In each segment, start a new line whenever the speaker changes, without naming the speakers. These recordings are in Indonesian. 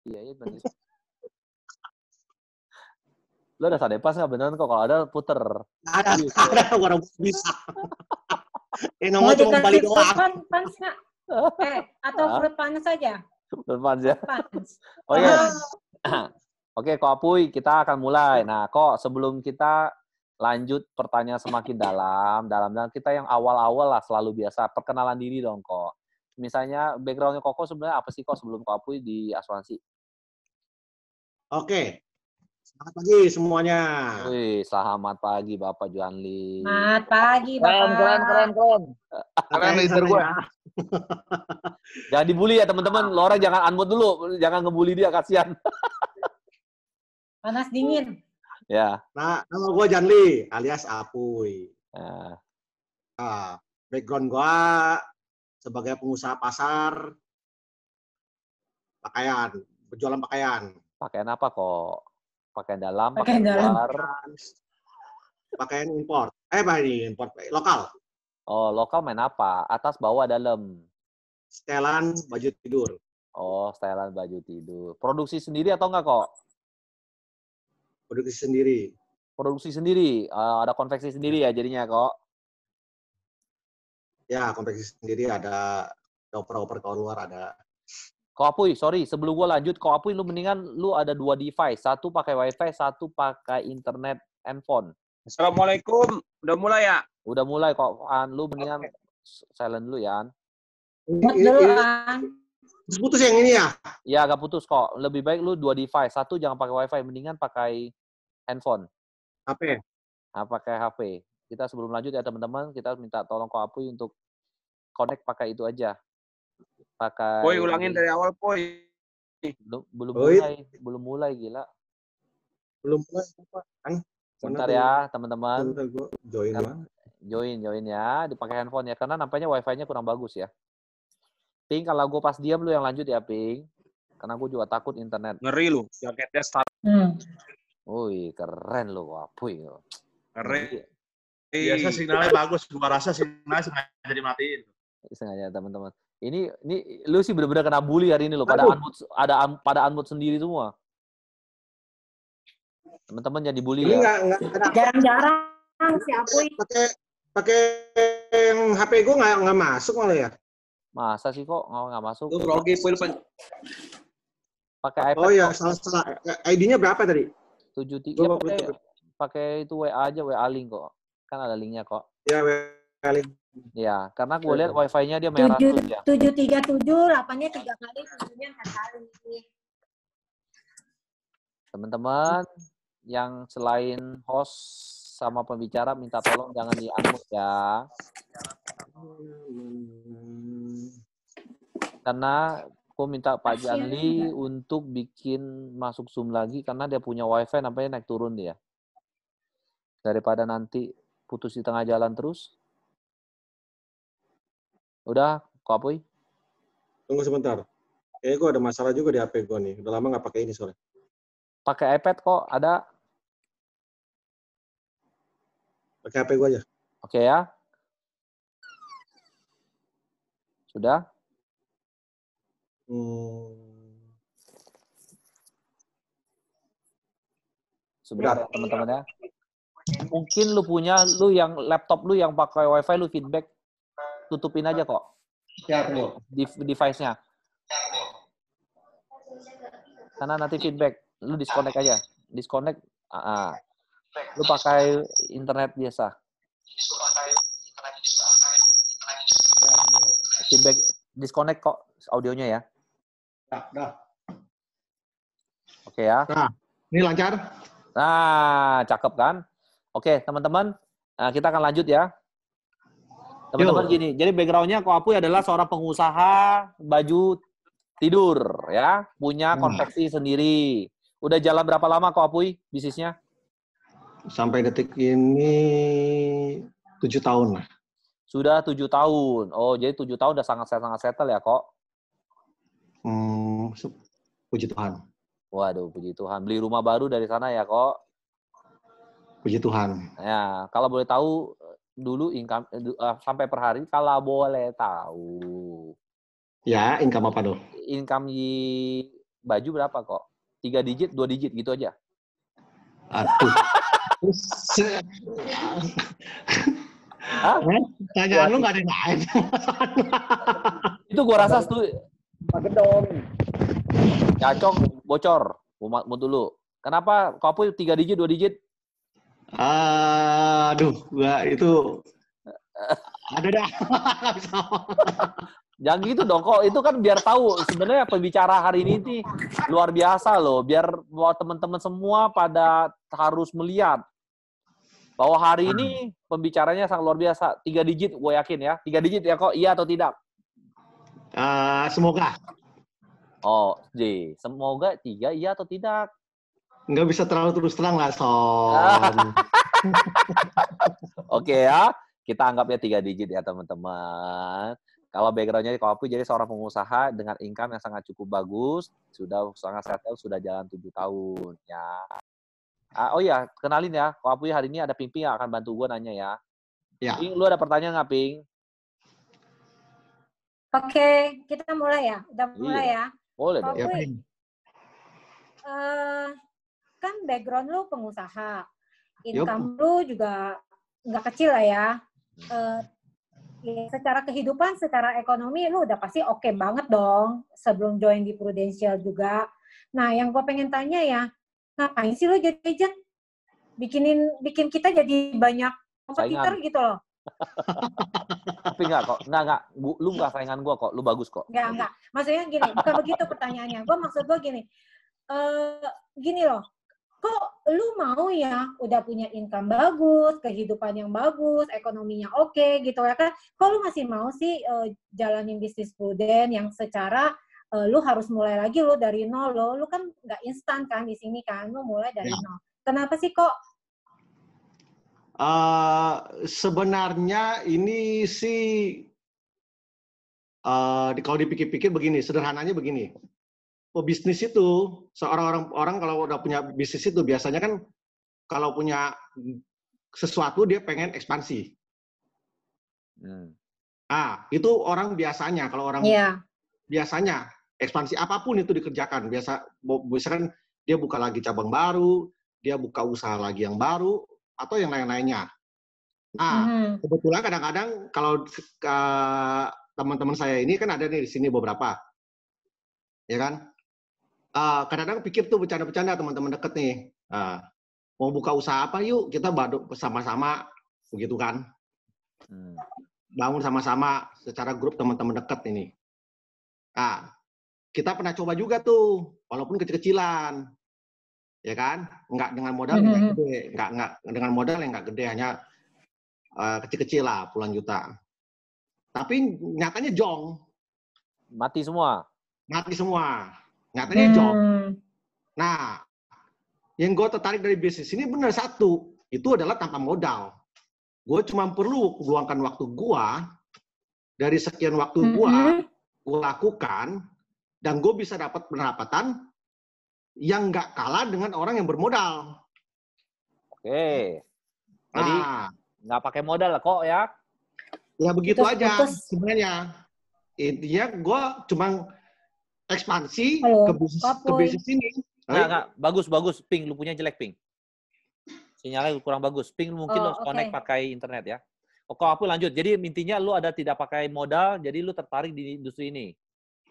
Iya, bener. Lo ada sadepas nggak beneran kok? Kalau ada puter.
Ada orang bisa.
Mau
Nongol cuma balik
dikasih
doang.
fruit punch nggak? Atau fruit punch saja?
Depan ya.
Punch.
Oh iya. Oke, Kok Apuy, kita akan mulai. Nah, Kok, sebelum kita lanjut pertanyaan semakin dalam kita yang awal-awal lah selalu biasa perkenalan diri dong, Kok. Misalnya background-nya Koko sebenarnya apa sih, Kok, sebelum Kok Apuy di asuransi?
Oke. Selamat pagi semuanya.
Wih, selamat pagi Bapak Juanli.
Selamat pagi, Bapak.
Keren. Keren leader gue.
Jangan dibully ya, teman-teman. Lo orang jangan unmute dulu. Jangan ngebully dia, kasihan.
Panas dingin.
Ya.
Nah, nama gue Janli alias Apuy.
Nah,
Background gue sebagai pengusaha pasar pakaian, berjualan pakaian.
pakaian apa, Kok? Pakaian dalam,
Pakaian dalam.
luar.
Pakaian import. Import lokal.
Oh, lokal main apa? Atas, bawah, dalam.
Setelan baju tidur.
Oh, stylean baju tidur. Produksi sendiri atau enggak, Kok?
Produksi sendiri.
Produksi sendiri. Ada konveksi sendiri ya jadinya, Kok?
Ya, konveksi sendiri ada oper-oper ke luar ada.
Kok Apuy, sorry, sebelum gue lanjut, Kok Apuy, lu mendingan lu ada 2 device. Satu pakai WiFi, satu pakai internet handphone.
Assalamualaikum. Udah mulai ya?
Udah mulai, Kok. Lu mendingan silent dulu ya.
Mut dulu, An.
Putus yang ini ya?
Ya, agak putus, Kok. Lebih baik lu 2 device. Satu jangan pakai WiFi, mendingan pakai handphone.
HP.
Nah, pakai HP. Kita sebelum lanjut ya, teman-teman, kita minta tolong Kok Apuy untuk connect pakai itu aja. Pakai
Poi, ulangin dari awal, Poi.
belum mulai gila.
Belum mulai apa?
Sebentar ya, teman-teman.
Join
ya, dipakai handphone ya, karena nampaknya wifi-nya kurang bagus ya. Ping, kalau gue pas diam lu yang lanjut ya, Ping. Karena gue juga takut internet.
Ngeri lu, jaketnya start.
Wih, keren lu, Apuy.
Keren.
Biasa sinyalnya bagus, gua rasa sinyalnya sengaja dimatiin.
Sengaja, teman-teman. Ini lu sih bener-bener kena bully hari ini lo. Pada unmute sendiri semua. Teman-teman jangan dibully
ini
ya.
Jarang-jarang si Apuy.
Pakai yang HP gue nggak masuk malah ya.
Masa sih kok nggak masuk?
Lu grogi, Poi.
Pakai iPad.
Oh ya, salah. ID-nya berapa tadi?
73. Pakai itu WA aja, WA link kok. Kan ada linknya kok.
Ya, WA link.
Ya, karena gue lihat wifi-nya dia merah terus ya.
737, 8-nya 3 kali, 7-nya 4 kali.
Teman-teman yang selain host sama pembicara minta tolong jangan di-unmute ya. Karena aku minta Pak Janli untuk bikin masuk Zoom lagi karena dia punya wifi nampaknya naik turun dia. Daripada nanti putus di tengah jalan terus. Udah, Kok Apuy?
Tunggu sebentar. Kayaknya gue ada masalah juga di HP gue nih. Udah lama nggak pakai ini soalnya.
Pakai iPad kok, ada.
Pakai HP gue aja.
Oke ya. Sudah? Sebentar ya teman-teman ya. Mungkin lu yang laptop lu yang pakai wifi lu feedback. Tutupin aja kok.
Siap lu.
Device-nya. Karena nanti feedback. Lu disconnect aja. Disconnect. Lu pakai internet biasa. Feedback. Disconnect kok audionya ya.
Dah.
Oke ya.
Nah, ini lancar.
Nah, cakep kan? Oke, teman-teman. Nah, kita akan lanjut ya. Teman-teman gini, jadi background-nya Kok Apuy adalah seorang pengusaha baju tidur ya, punya konveksi sendiri. Udah jalan berapa lama Kok Apuy bisnisnya?
Sampai detik ini 7 tahun lah.
Sudah 7 tahun. Oh, jadi 7 tahun udah sangat settle ya, Kok?
Puji Tuhan.
Waduh, puji Tuhan. Beli rumah baru dari sana ya, Kok?
Puji Tuhan.
Ya, kalau boleh tahu dulu income sampai per hari kalau boleh tahu.
Ya, income apa dong?
Income baju berapa kok? 3 digit, 2 digit gitu aja.
Aduh.
Hah?
Tanyaan lu nggak ada yang lain.
Itu gua rasa Cacong bocor. Mau dulu. Kenapa kok Apuy 3 digit, 2 digit?
Aduh, gua itu ada dah.
Jangan gitu dong kok. Itu kan biar tahu sebenarnya pembicara hari ini nih luar biasa loh. Biar buat teman-teman semua pada harus melihat bahwa hari ini pembicaranya sangat luar biasa. 3 digit gue yakin ya. 3 digit ya kok, iya atau tidak?
Semoga.
Oh, J. Semoga 3 iya atau tidak?
Nggak bisa terlalu terus terang lah, Son.
Oke ya. Kita anggapnya 3 digit ya teman-teman. Kalau background-nya Ko Apuy jadi seorang pengusaha dengan income yang sangat cukup bagus, sudah sangat settle, sudah jalan 7 tahun ya. Oh iya, kenalin ya, Ko Apuy hari ini ada Ping yang akan bantu gue nanya ya.
Ya.
Ping, lu ada pertanyaan nggak, Ping?
Oke, kita mulai ya. Udah mulai ya.
Boleh
Ko
dong.
Ya,
Apuy,
Ping.
kan background lu pengusaha. Income lu juga nggak kecil lah ya. Ya, secara kehidupan, secara ekonomi, lu udah pasti oke banget dong sebelum join di Prudential juga. Nah, yang gue pengen tanya ya, ngapain sih lu jadi agent? Bikin kita jadi banyak kompetitor gitu loh.
Tapi enggak kok, enggak. Lu enggak saingan gue kok, lu bagus kok.
Enggak. Maksudnya gini, bukan begitu pertanyaannya. Maksud gue gini, gini loh, kok lu mau ya udah punya income bagus, kehidupan yang bagus, ekonominya oke gitu ya kan, kok lu masih mau sih jalanin bisnis Prudent yang secara lu harus mulai lagi lu dari nol, lu kan nggak instan kan di sini kan, lu mulai dari nol. Kenapa sih kok?
Sebenarnya ini sih kalau dipikir-pikir begini, sederhananya begini. Pebisnis itu, seorang orang kalau udah punya bisnis itu biasanya kan kalau punya sesuatu dia pengen ekspansi. Itu orang biasanya, kalau orang biasanya ekspansi apapun itu dikerjakan. Biasanya dia buka lagi cabang baru, dia buka usaha lagi yang baru, atau yang lain-lainnya. Kebetulan kadang-kadang kalau teman-teman saya ini kan ada nih di sini beberapa, ya kan? Kadang-kadang pikir tuh bercanda-bercanda teman-teman deket nih, mau buka usaha apa yuk, kita bersama-sama, begitu kan? Bangun sama-sama secara grup teman-teman deket ini. Kita pernah coba juga tuh, walaupun kecil-kecilan, ya kan? Nggak dengan modal yang gede, nggak dengan modal yang nggak gede, hanya kecil-kecil lah, puluhan juta. Tapi nyatanya jong.
Mati semua.
Nyatanya jong. Nah, yang gue tertarik dari bisnis ini benar satu, itu adalah tanpa modal. Gue cuma perlu meluangkan waktu gue, dari sekian waktu gue lakukan, dan gue bisa dapat pendapatan yang nggak kalah dengan orang yang bermodal.
Oke. Jadi nggak pakai modal lah kok ya?
Ya begitu aja sebenarnya. Intinya gue cuma ekspansi ke bisnis ini.
Enggak. Bagus. Ping, lu punya jelek, Ping. Sinyalnya kurang bagus. Ping, mungkin lu connect pakai internet ya. Kok Apuy lanjut. Jadi intinya lu ada tidak pakai modal, jadi lu tertarik di industri ini.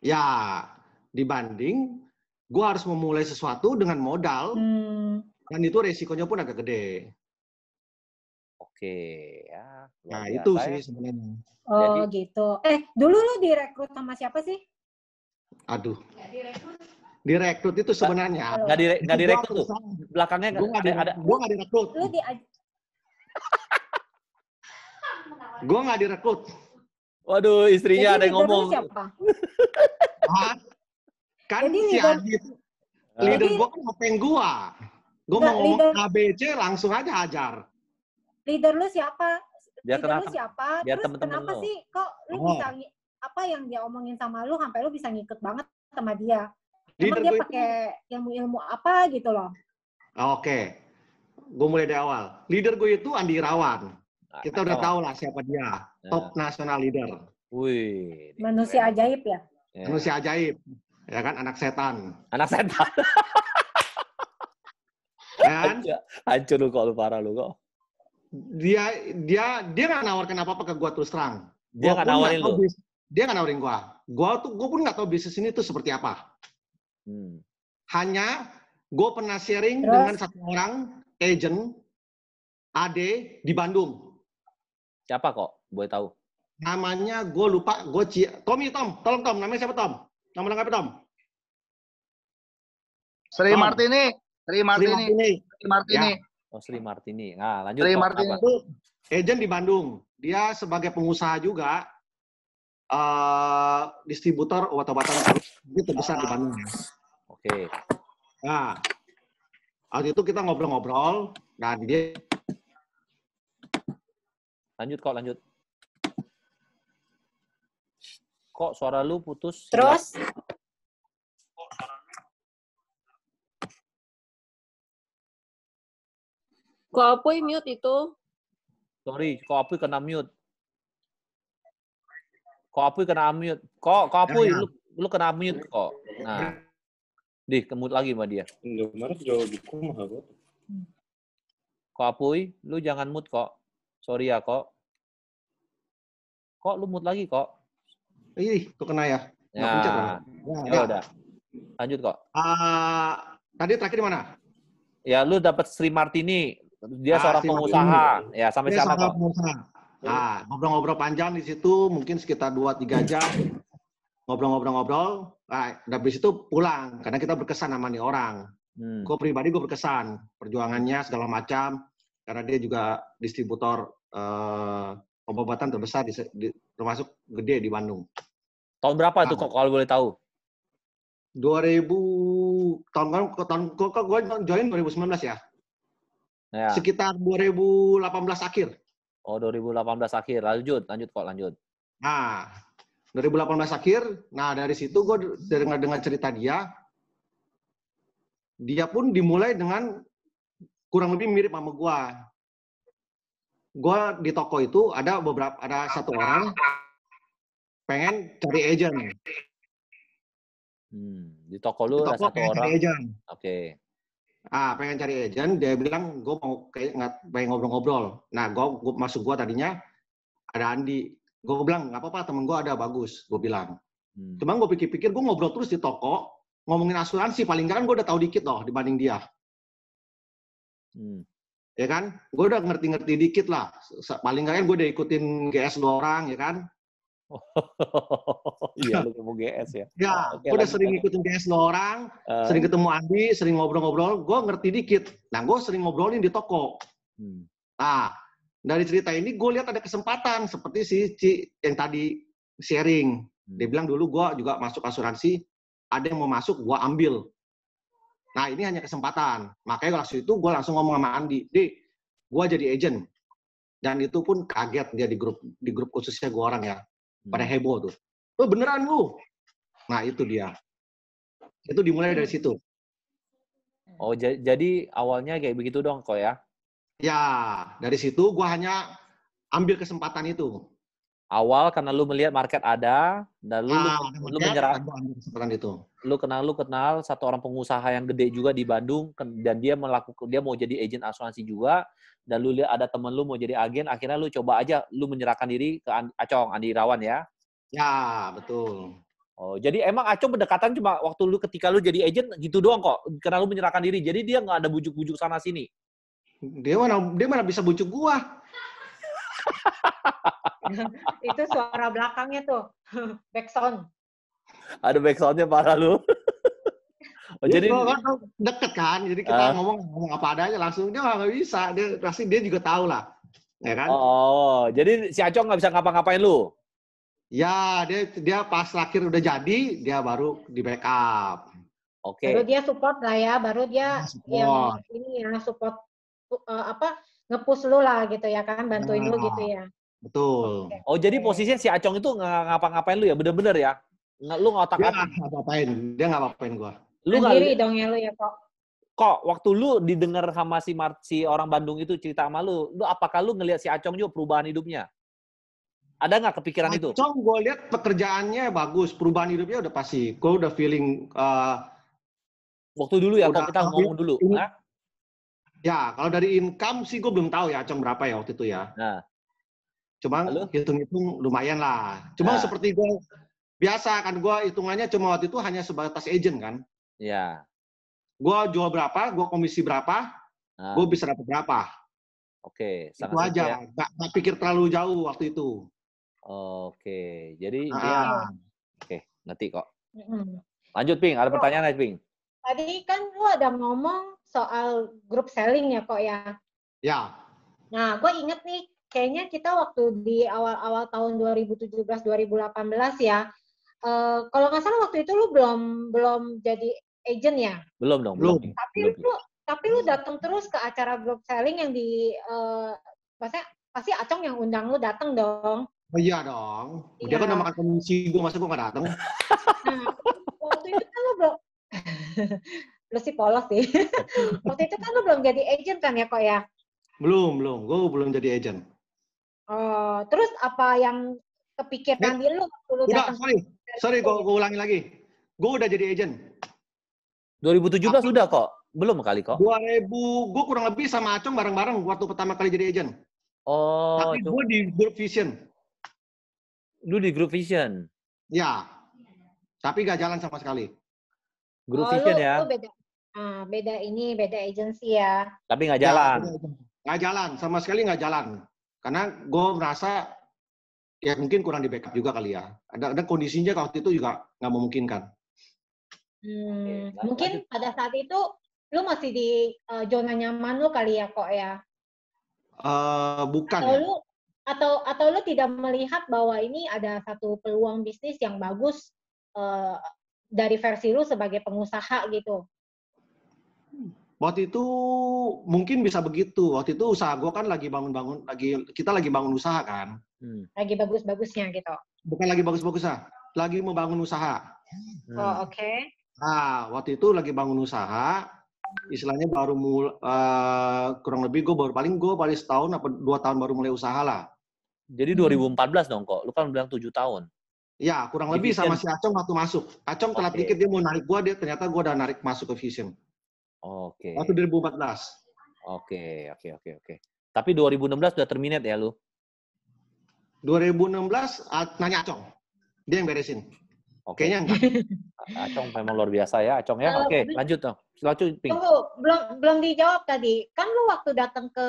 Ya, dibanding gue harus memulai sesuatu dengan modal, dan itu resikonya pun agak gede.
Oke, ya.
Nah, itu sih sebenarnya.
Jadi, gitu. Dulu lu direkrut sama siapa sih?
Aduh. Direkrut itu sebenarnya.
Nggak direkrut tuh. Belakangnya
gue nggak direkrut. Gue nggak direkrut.
Waduh, istrinya ada yang ngomong.
Siapa?
Kan si Adit, leader gue kan ngepeng gue. Gue mau ngomong ABC langsung aja hajar.
Leader lu siapa?
Biar
lu siapa?
Biar
terus kenapa sih kok lu bisa apa yang dia omongin sama lu sampai lu bisa ngikut banget sama dia? Emang dia pakai ilmu-ilmu apa gitu loh?
Oke. Gue mulai dari awal. Leader gue itu Andi Irawan. Kita udah tahu lah siapa dia. Top national leader.
Wih.
Manusia ajaib ya?
Manusia ajaib. Ya kan, anak setan.
Anak setan.
Kan?
Hancur lu kok, lu parah lu kok.
Dia nggak nawarkan apa-apa ke gua terus terang.
Dia nggak nawarin lu?
Dia nggak nawarin gua. Gua pun nggak tahu bisnis ini tuh seperti apa. Hanya gue pernah sharing dengan satu orang agent Ade di Bandung.
Siapa kok? Boleh tahu?
Namanya gue lupa. Tom, tolong Tom. Namanya siapa Tom? Nama lengkapnya Tom?
Sri Martini.
Ya.
Oh, Sri Martini. Nah, lanjut.
Sri Martini
itu agent di Bandung. Dia sebagai pengusaha juga distributor obat-obatan terbesar di Bandung.
Oke.
Nah, waktu itu kita ngobrol-ngobrol. Nah, dia
lanjut. Kok suara lu putus?
Terus?
Kok Apuy mute itu?
Sorry, kok Apuy kena mute. Kok Apuy, lu kena mute kok. Nah. Kemut lagi sama dia. Kok Apuy, lu jangan mute kok. Sorry ya kok. Kok lu mute lagi kok?
Ih, tuh kena ya.
Ya udah. Lanjut kok.
Tadi terakhir di mana?
Ya lu dapat Sri Martini. Dia seorang pengusaha. Ya, sampai siapa kok?
Nah, ngobrol-ngobrol panjang di situ, mungkin sekitar 2-3 jam. Ngobrol-ngobrol. Nah, habis itu pulang. Karena kita berkesan sama nih orang. Gue pribadi gue berkesan. Perjuangannya segala macam. Karena dia juga distributor obat-obatan terbesar, termasuk gede di Bandung.
Tahun berapa itu kok kalau boleh tahu?
2000, tahun gue join 2019 ya?
Ya.
Sekitar 2018 akhir.
Oh, 2018 akhir. Lanjut kok.
Nah, 2018 akhir, nah dari situ gue dengar cerita dia pun dimulai dengan kurang lebih mirip sama gue. Gue di toko itu ada satu orang pengen cari agent.
Di toko lu ada satu orang. Oke.
Pengen cari agent, dia bilang gue mau pengen ngobrol-ngobrol. Nah, gue masuk gue tadinya ada Andi. Gue bilang, nggak apa-apa, temen gue ada, bagus. Gue bilang. Cuman gue pikir-pikir, gue ngobrol terus di toko, ngomongin asuransi, paling nggak kan gue udah tahu dikit loh dibanding dia. Ya kan? Gue udah ngerti-ngerti dikit lah. Paling nggak kan gue udah ikutin GS 2 orang, ya kan?
Iya, lu ngomong GS ya?
Ya, gue udah sering ikutin GS 2 orang, sering ketemu Andi, sering ngobrol-ngobrol, gue ngerti dikit. Nah, gue sering ngobrolin di toko. Nah, dari cerita ini gue lihat ada kesempatan seperti si yang tadi sharing. Dia bilang dulu gue juga masuk asuransi, ada yang mau masuk, gue ambil. Nah, ini hanya kesempatan. Makanya waktu itu gue langsung ngomong sama Andi, gue jadi agent. Dan itu pun kaget dia di grup khususnya gue orang ya. Pada heboh tuh. Oh, beneran lu? Nah, itu dia. Itu dimulai dari situ.
Oh, jadi awalnya kayak begitu dong kok ya?
Ya, dari situ gue hanya ambil kesempatan itu.
Awal karena lu melihat market ada, dan lu menyerah.
Kesempatan itu.
Lu kenal satu orang pengusaha yang gede juga di Bandung, dan dia mau jadi agent asuransi juga, dan lu lihat ada temen lu mau jadi agen, akhirnya lu coba aja, lu menyerahkan diri ke Acong, Andi Irawan ya?
Ya, betul.
Oh, jadi emang Acong pendekatan cuma waktu ketika lu jadi agent gitu doang kok, karena lu menyerahkan diri, jadi dia nggak ada bujuk-bujuk sana sini.
Dia mana bisa bujuk gua.
Itu suara belakangnya tuh, backsound.
Ada backsoundnya parah lu.
Oh, jadi
deket kan, jadi kita ngomong apa adanya langsung, dia nggak bisa, dia juga tahu lah, ya kan?
Oh, jadi si Acong nggak bisa ngapa-ngapain lu?
Ya, dia pas terakhir udah jadi, dia baru di backup.
Oke.
Baru dia support lah ya, baru dia yang ini ya support nge-push lu lah gitu ya kan, bantuin lu gitu ya.
Betul.
Okay.
Oh, jadi posisinya si Acong itu nggak ngapa-ngapain lu ya, bener-bener ya? Lu ngotak-atik?
Dia nggak ngapain gua.
Lu sendiri dong ya lu ya kok.
Kok waktu lu didengar sama si orang Bandung itu cerita sama lu apakah lu ngelihat si Acong juga perubahan hidupnya? Ada nggak kepikiran itu?
Acong gue lihat pekerjaannya bagus, perubahan hidupnya udah pasti. Gue udah feeling.
Waktu dulu ya,
udah,
kok kita ngomong dulu.
Ya, kalau dari income sih gue belum tahu ya Acong berapa ya waktu itu ya.
Nah.
Cuma hitung-hitung lumayan lah. Cuma seperti gue biasa kan, gue hitungannya cuma waktu itu hanya sebatas agent kan.
Iya.
Gue jual berapa, gue komisi berapa, gue bisa dapat berapa.
Oke,
itu aja. Ya. Nggak pikir terlalu jauh waktu itu.
Oke, jadi dia oke, ngerti kok. Lanjut, Ping. Ada pertanyaan lagi, Ping?
Tadi kan lu ada ngomong soal group selling ya, kok ya?
Ya.
Nah, gue inget nih, kayaknya kita waktu di awal-awal tahun 2017-2018 ya, kalau nggak salah waktu itu lu belum jadi agent ya?
Belum.
Tapi lu datang terus ke acara group selling yang pasti Acong yang undang lu datang dong.
Oh iya dong. Dia kan udah makan komisi gue, masa gue nggak datang?
Nah, waktu itu kan lu belum, lu sih polos sih. Waktu itu kan lu belum jadi agent kan ya, kok ya?
Belum. Gue belum jadi agent.
Oh, terus apa yang kepikiran di lu?
Udah, sorry, gue ulangi lagi. Gue udah jadi agent.
2017 sudah kok? Belum kali kok?
2000, gue kurang lebih sama Acong bareng-bareng waktu pertama kali jadi agent.
Oh.
Tapi gue di Group Vision.
Lu di Group Vision?
Ya. Tapi gak jalan sama sekali.
Group Vision ya?
Lu beda agensi ya.
Tapi nggak jalan?
Nggak jalan, sama sekali nggak jalan. Karena gue merasa ya mungkin kurang di backup juga kali ya. Ada kondisinya waktu itu juga nggak memungkinkan.
Mungkin pada saat itu lu masih di zona nyaman lu kali ya, kok ya?
Bukan.
Atau lu tidak melihat bahwa ini ada satu peluang bisnis yang bagus dari versi lu sebagai pengusaha gitu?
Waktu itu mungkin bisa begitu. Waktu itu usaha gue kan kita lagi bangun usaha kan.
Lagi bagus-bagusnya gitu.
Bukan lagi bagus-bagusnya, lagi membangun usaha.
Oh, oke.
Nah, waktu itu lagi bangun usaha, istilahnya baru kurang lebih gue baru setahun apa 2 tahun baru mulai usaha lah.
Jadi 2014 dong kok, lu kan bilang 7 tahun.
Ya, kurang lebih sama si Acong waktu masuk. Acong telat dikit, dia mau narik gue, ternyata gue udah narik masuk ke Vision.
Oke.
Waktu 2014.
Oke. Tapi 2016 udah terminate ya lu?
2016 nanya Acong. Dia yang beresin. Kayaknya enggak.
Acong memang luar biasa ya, Acong ya. Oke, lanjut dong. Lanjut, Ping.
Tunggu, belum dijawab tadi. Kan lu waktu datang ke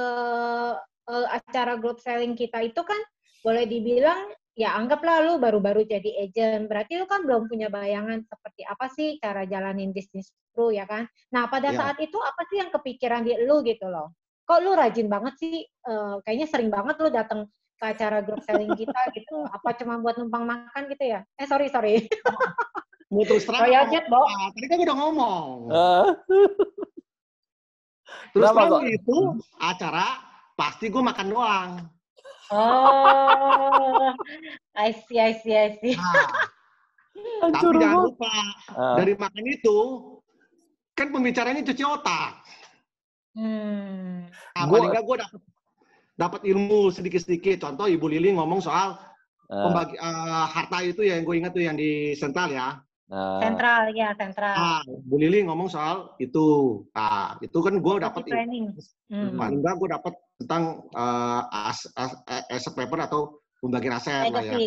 acara group selling kita itu kan boleh dibilang ya anggaplah lu baru-baru jadi agent. Berarti lu kan belum punya bayangan seperti apa sih cara jalanin bisnis lu ya kan. Nah, pada saat itu apa sih yang kepikiran di lu gitu loh. Kok lu rajin banget sih? Kayaknya sering banget lu datang ke acara group selling kita gitu. Apa cuma buat numpang makan gitu ya? Sorry.
Mau terus terang. Tadi kan udah ngomong. Terus terang itu acara pasti gue makan doang.
Oh, I see.
Nah, tapi jangan lupa, dari makan itu, kan pembicaranya cuci otak. Nah, paling nggak gue dapat ilmu sedikit-sedikit. Contoh Ibu Lili ngomong soal pembagi harta itu yang gue ingat tuh yang di sentral ya.
Sentral.
Bu Lili ngomong soal itu. Nah, itu kan gue dapat paling nggak gue dapat tentang asset paper atau pembagian aset lah ya.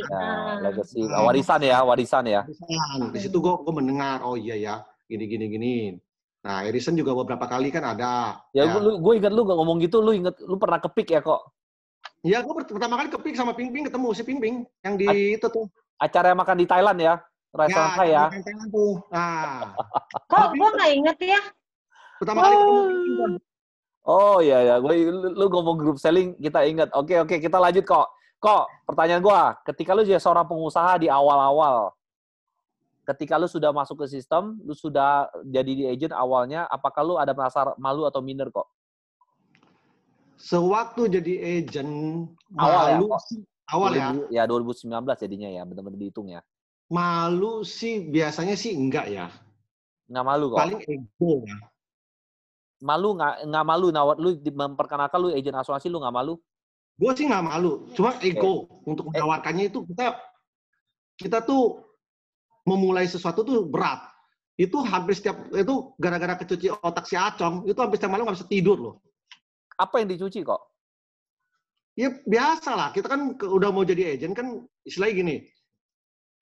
Legacy. Warisan ya.
Di situ gue mendengar, oh iya ya, gini. Nah, Edison juga beberapa kali kan ada.
Ya. Gue ingat lu gak ngomong gitu, lu pernah kepik ya kok?
Iya, gue pertama kali kepik sama Ping ketemu si Ping yang di itu tuh.
Acara yang makan di Thailand ya? Restoran Thai ya?
Nah.
Kok gue nggak inget ya?
Pertama kali ketemu Ping.
Oh iya, lu ngomong group selling, kita ingat. Oke, kita lanjut kok. Kok, pertanyaan gue, ketika lu jadi seorang pengusaha di awal-awal, ketika lu sudah masuk ke sistem, lu sudah jadi di agent awalnya, apakah lu ada merasa malu atau minder kok?
Sewaktu jadi agent,
awal ya? Ya 2019 jadinya ya, benar-benar dihitung ya.
Malu sih, biasanya sih enggak ya.
Nggak malu kok?
Paling ego ya.
Malu nggak malu, lu memperkenalkan lu agent asuransi, lu nggak malu?
Gue sih nggak malu, cuma ego untuk menawarkannya itu kita tuh memulai sesuatu tuh berat. Itu hampir itu gara-gara kecuci otak si Acong, itu hampir setiap malam nggak bisa tidur loh.
Apa yang dicuci kok?
Ya biasa lah, kita kan udah mau jadi agent kan istilahnya gini.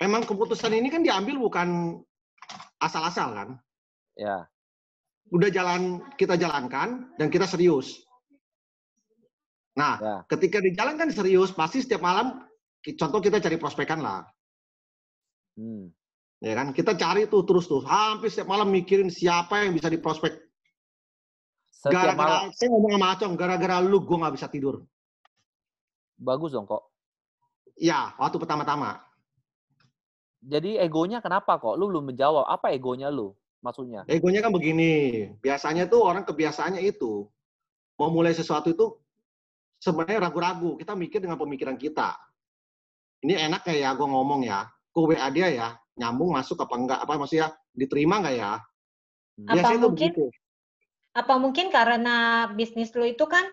Emang keputusan ini kan diambil bukan asal-asal kan?
Ya.
Udah kita jalankan dan kita serius. Nah, ketika dijalankan serius, pasti setiap malam, contoh kita cari prospekan lah. Ya kan, kita cari tuh terus tuh, hampir setiap malam mikirin siapa yang bisa diprospek. Gara-gara saya ngomong sama Acong, gara-gara lu gue nggak bisa tidur.
Bagus dong kok.
Ya, waktu pertama-tama.
Jadi egonya kenapa kok? Lu belum menjawab. Apa egonya lu? Maksudnya?
Egonya kan begini. Biasanya tuh orang kebiasaannya itu. Mau mulai sesuatu itu sebenarnya ragu-ragu. Kita mikir dengan pemikiran kita. Ini enak kayak ya gue ngomong ya. Gue WA dia ya. Nyambung masuk apa enggak? Apa maksudnya diterima enggak ya? Biasanya itu begitu.
Apa mungkin karena bisnis lu itu kan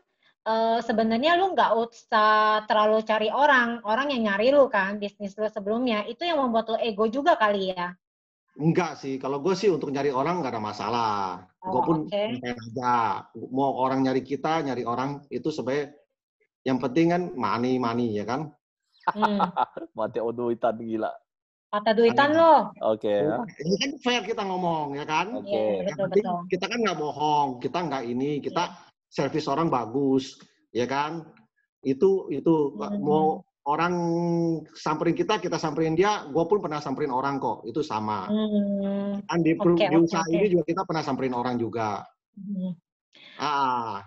sebenarnya lu nggak usah terlalu cari orang yang nyari lu kan, bisnis lu sebelumnya, itu yang membuat lu ego juga kali ya?
Enggak sih, kalau gue sih untuk nyari orang nggak ada masalah. Gue pun pengen aja, mau orang nyari kita, nyari orang itu sebenarnya yang penting kan money ya kan?
Mati duitan gila.
Mata duitan lo.
Oke.
Ini kan fair kita ngomong ya kan?
Oke.
Betul.
Kita kan nggak bohong, kita nggak ini, kita servis orang bagus, ya kan? Itu mau orang samperin kita samperin dia. Gue pun pernah samperin orang kok, itu sama. Kan di usaha ini juga kita pernah samperin orang juga.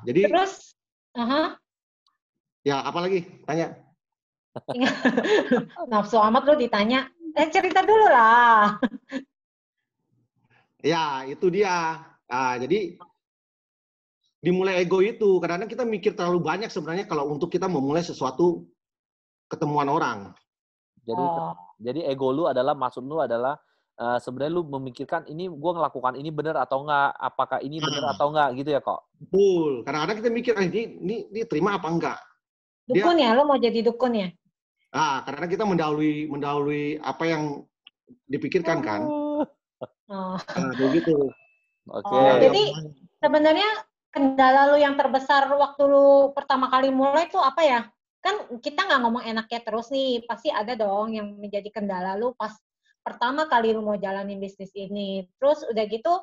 Jadi.
Terus,
ya apa lagi? Tanya.
Nafsu amat lo ditanya. Cerita dulu lah.
Ya, itu dia. Jadi dimulai ego itu. Kadang-kadang kita mikir terlalu banyak sebenarnya kalau untuk kita memulai sesuatu ketemuan orang.
Jadi ego lu adalah, maksud lu adalah sebenarnya lu memikirkan ini gue ngelakukan ini benar atau enggak, apakah ini benar atau enggak gitu ya kok?
Betul. Kadang-kadang kita mikir ini terima apa enggak.
Dukun ya, lo mau jadi dukun ya?
Karena kita mendahului apa yang dipikirkan kan. Begitu.
Oke.
Jadi sebenarnya kendala lu yang terbesar waktu lu pertama kali mulai itu apa ya? Kan kita nggak ngomong enaknya terus nih, pasti ada dong yang menjadi kendala lu pas pertama kali lu mau jalanin bisnis ini. Terus udah gitu,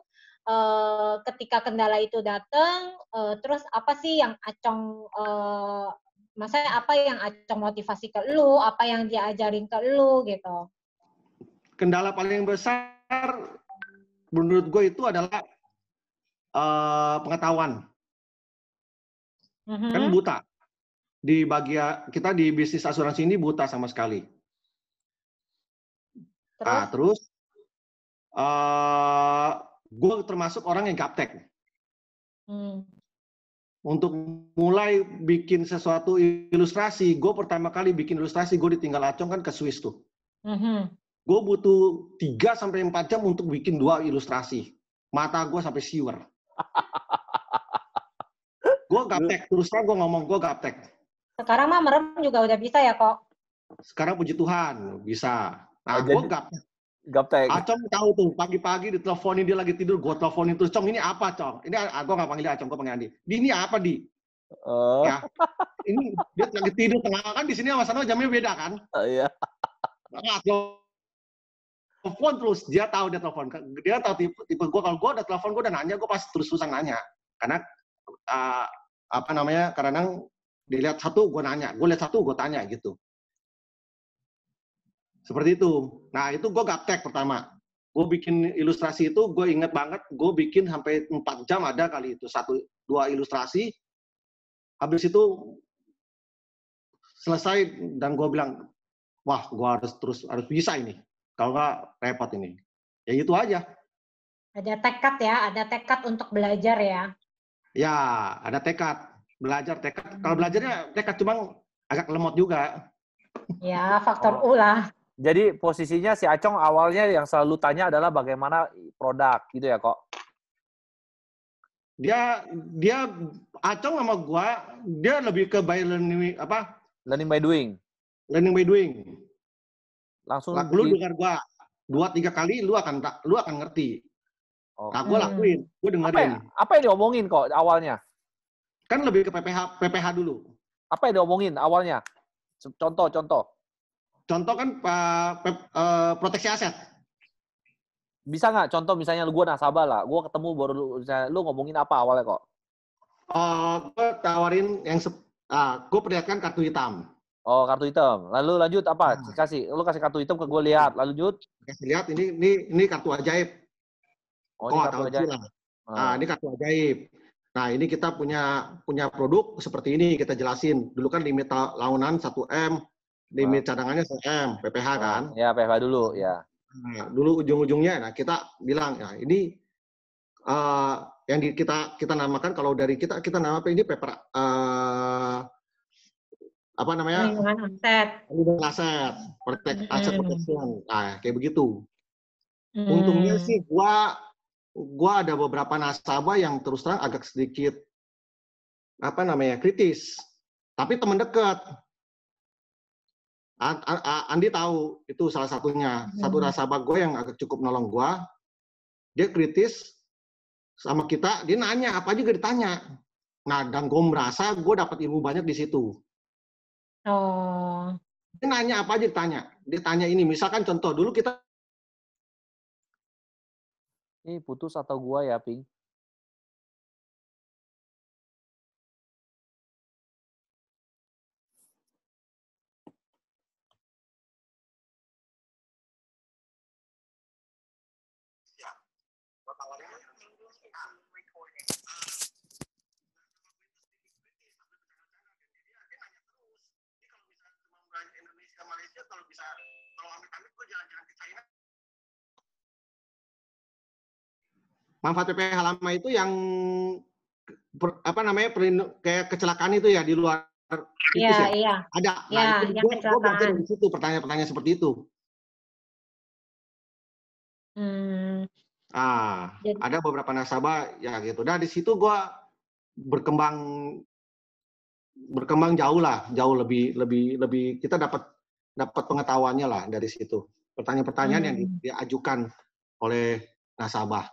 ketika kendala itu datang, terus apa sih yang Acong maksudnya apa yang Acong motivasi ke lu, apa yang dia ajarin ke lu gitu?
Kendala paling besar menurut gue itu adalah pengetahuan. Kan buta. Di bagian kita di bisnis asuransi ini buta sama sekali. Terus gue termasuk orang yang gaptek. Untuk mulai bikin sesuatu ilustrasi, gue pertama kali bikin ilustrasi, gue ditinggal Acong kan ke Swiss tuh. Gue butuh 3-4 jam untuk bikin 2 ilustrasi. Mata gue sampai siwer. Gue gaptek, terus terang gue ngomong, gue gaptek.
Sekarang mah merem juga udah bisa ya kok?
Sekarang puji Tuhan, bisa. Nah, gue gaptek.
Gaptek.
Acong tahu tuh, pagi-pagi diteleponin dia lagi tidur, gue teleponin terus, Cong, ini apa, Cong? Ini gue nggak panggil Acong, gue panggil Andi. Ini apa, Di? Ya, ini dia lagi tidur tengah kan di sini sama sana jamnya beda kan?
Iya.
Nah, telepon terus, dia tahu dia telepon. Dia tahu tipe gue, kalau gue udah telepon, gue udah nanya, gue pasti terus-terusan nanya. Karena kadang-kadang dilihat satu, gue nanya. Gue lihat satu, gue tanya gitu. Seperti itu. Nah, itu gue gaptek pertama. Gue bikin ilustrasi itu, gue inget banget, gue bikin sampai 4 jam ada kali itu. 1-2 ilustrasi. Habis itu selesai dan gue bilang, wah, gue harus bisa ini. Kalau nggak repot ini. Ya itu aja.
Ada tekad ya, ada tekad untuk belajar ya.
Ya, ada tekad. Belajar tekad. Kalau belajarnya tekad cuma agak lemot juga.
Ya, faktor U lah.
Jadi posisinya si Acong awalnya yang selalu tanya adalah bagaimana produk gitu ya kok?
Dia acong sama gua, dia lebih ke by learning apa?
Learning by doing.
Learning by doing.
Langsung
Lu dengar gua 2-3 kali lu akan ngerti. Nah, gua lakuin, gua dengerin.
Apa yang diomongin kok awalnya?
Kan lebih ke PPH dulu.
Apa yang diomongin awalnya? Contoh.
Contoh kan proteksi aset.
Bisa nggak contoh misalnya gue nasabah lah, gue ketemu baru lu ngomongin apa awalnya kok?
Gue tawarin gue perlihatkan kartu hitam.
Oh, kartu hitam. Lalu lanjut apa? Lu kasih kartu hitam ke gue lihat. Lalu lanjut.
Kasih lihat ini kartu ajaib.
Oh, ini kartu ajaib.
Ini kartu ajaib. Nah, ini kita punya produk seperti ini, kita jelasin. Dulu kan limit lahunan 1M, limit cadangannya 1M, PPH kan?
Ya, PPH dulu, ya.
Nah, dulu ujung-ujungnya, nah kita bilang, ya ini yang kita namakan, kalau dari kita namakan ini paper, apa namanya?
Perlindungan aset.
Perlindungan aset, aset protection. Nah, kayak begitu. Untungnya sih gua ada beberapa nasabah yang terus terang agak sedikit kritis. Tapi teman dekat. Andi tahu itu salah satunya. Satu nasabah gue yang agak cukup nolong gue. Dia kritis sama kita, dia nanya apa juga ditanya. Nah, dan gue merasa gue dapat ilmu banyak di situ.
Oh.
Dia nanya apa aja ditanya. Dia tanya ini, misalkan contoh dulu kita.
Ini putus atau gua ya, Ping?
Malaysia kalau amit-amit gue jalan-jalan ke China. Manfaat PPH lama itu yang kayak kecelakaan itu ya di luar kritis ya?
Iya.
Ada.
Nah,
itu gue belajar dari situ pertanyaan-pertanyaan seperti itu. Ada beberapa nasabah ya gitu. Nah, di situ gue berkembang jauh lah, jauh lebih kita dapat pengetahuannya lah dari situ. Pertanyaan-pertanyaan yang diajukan oleh nasabah.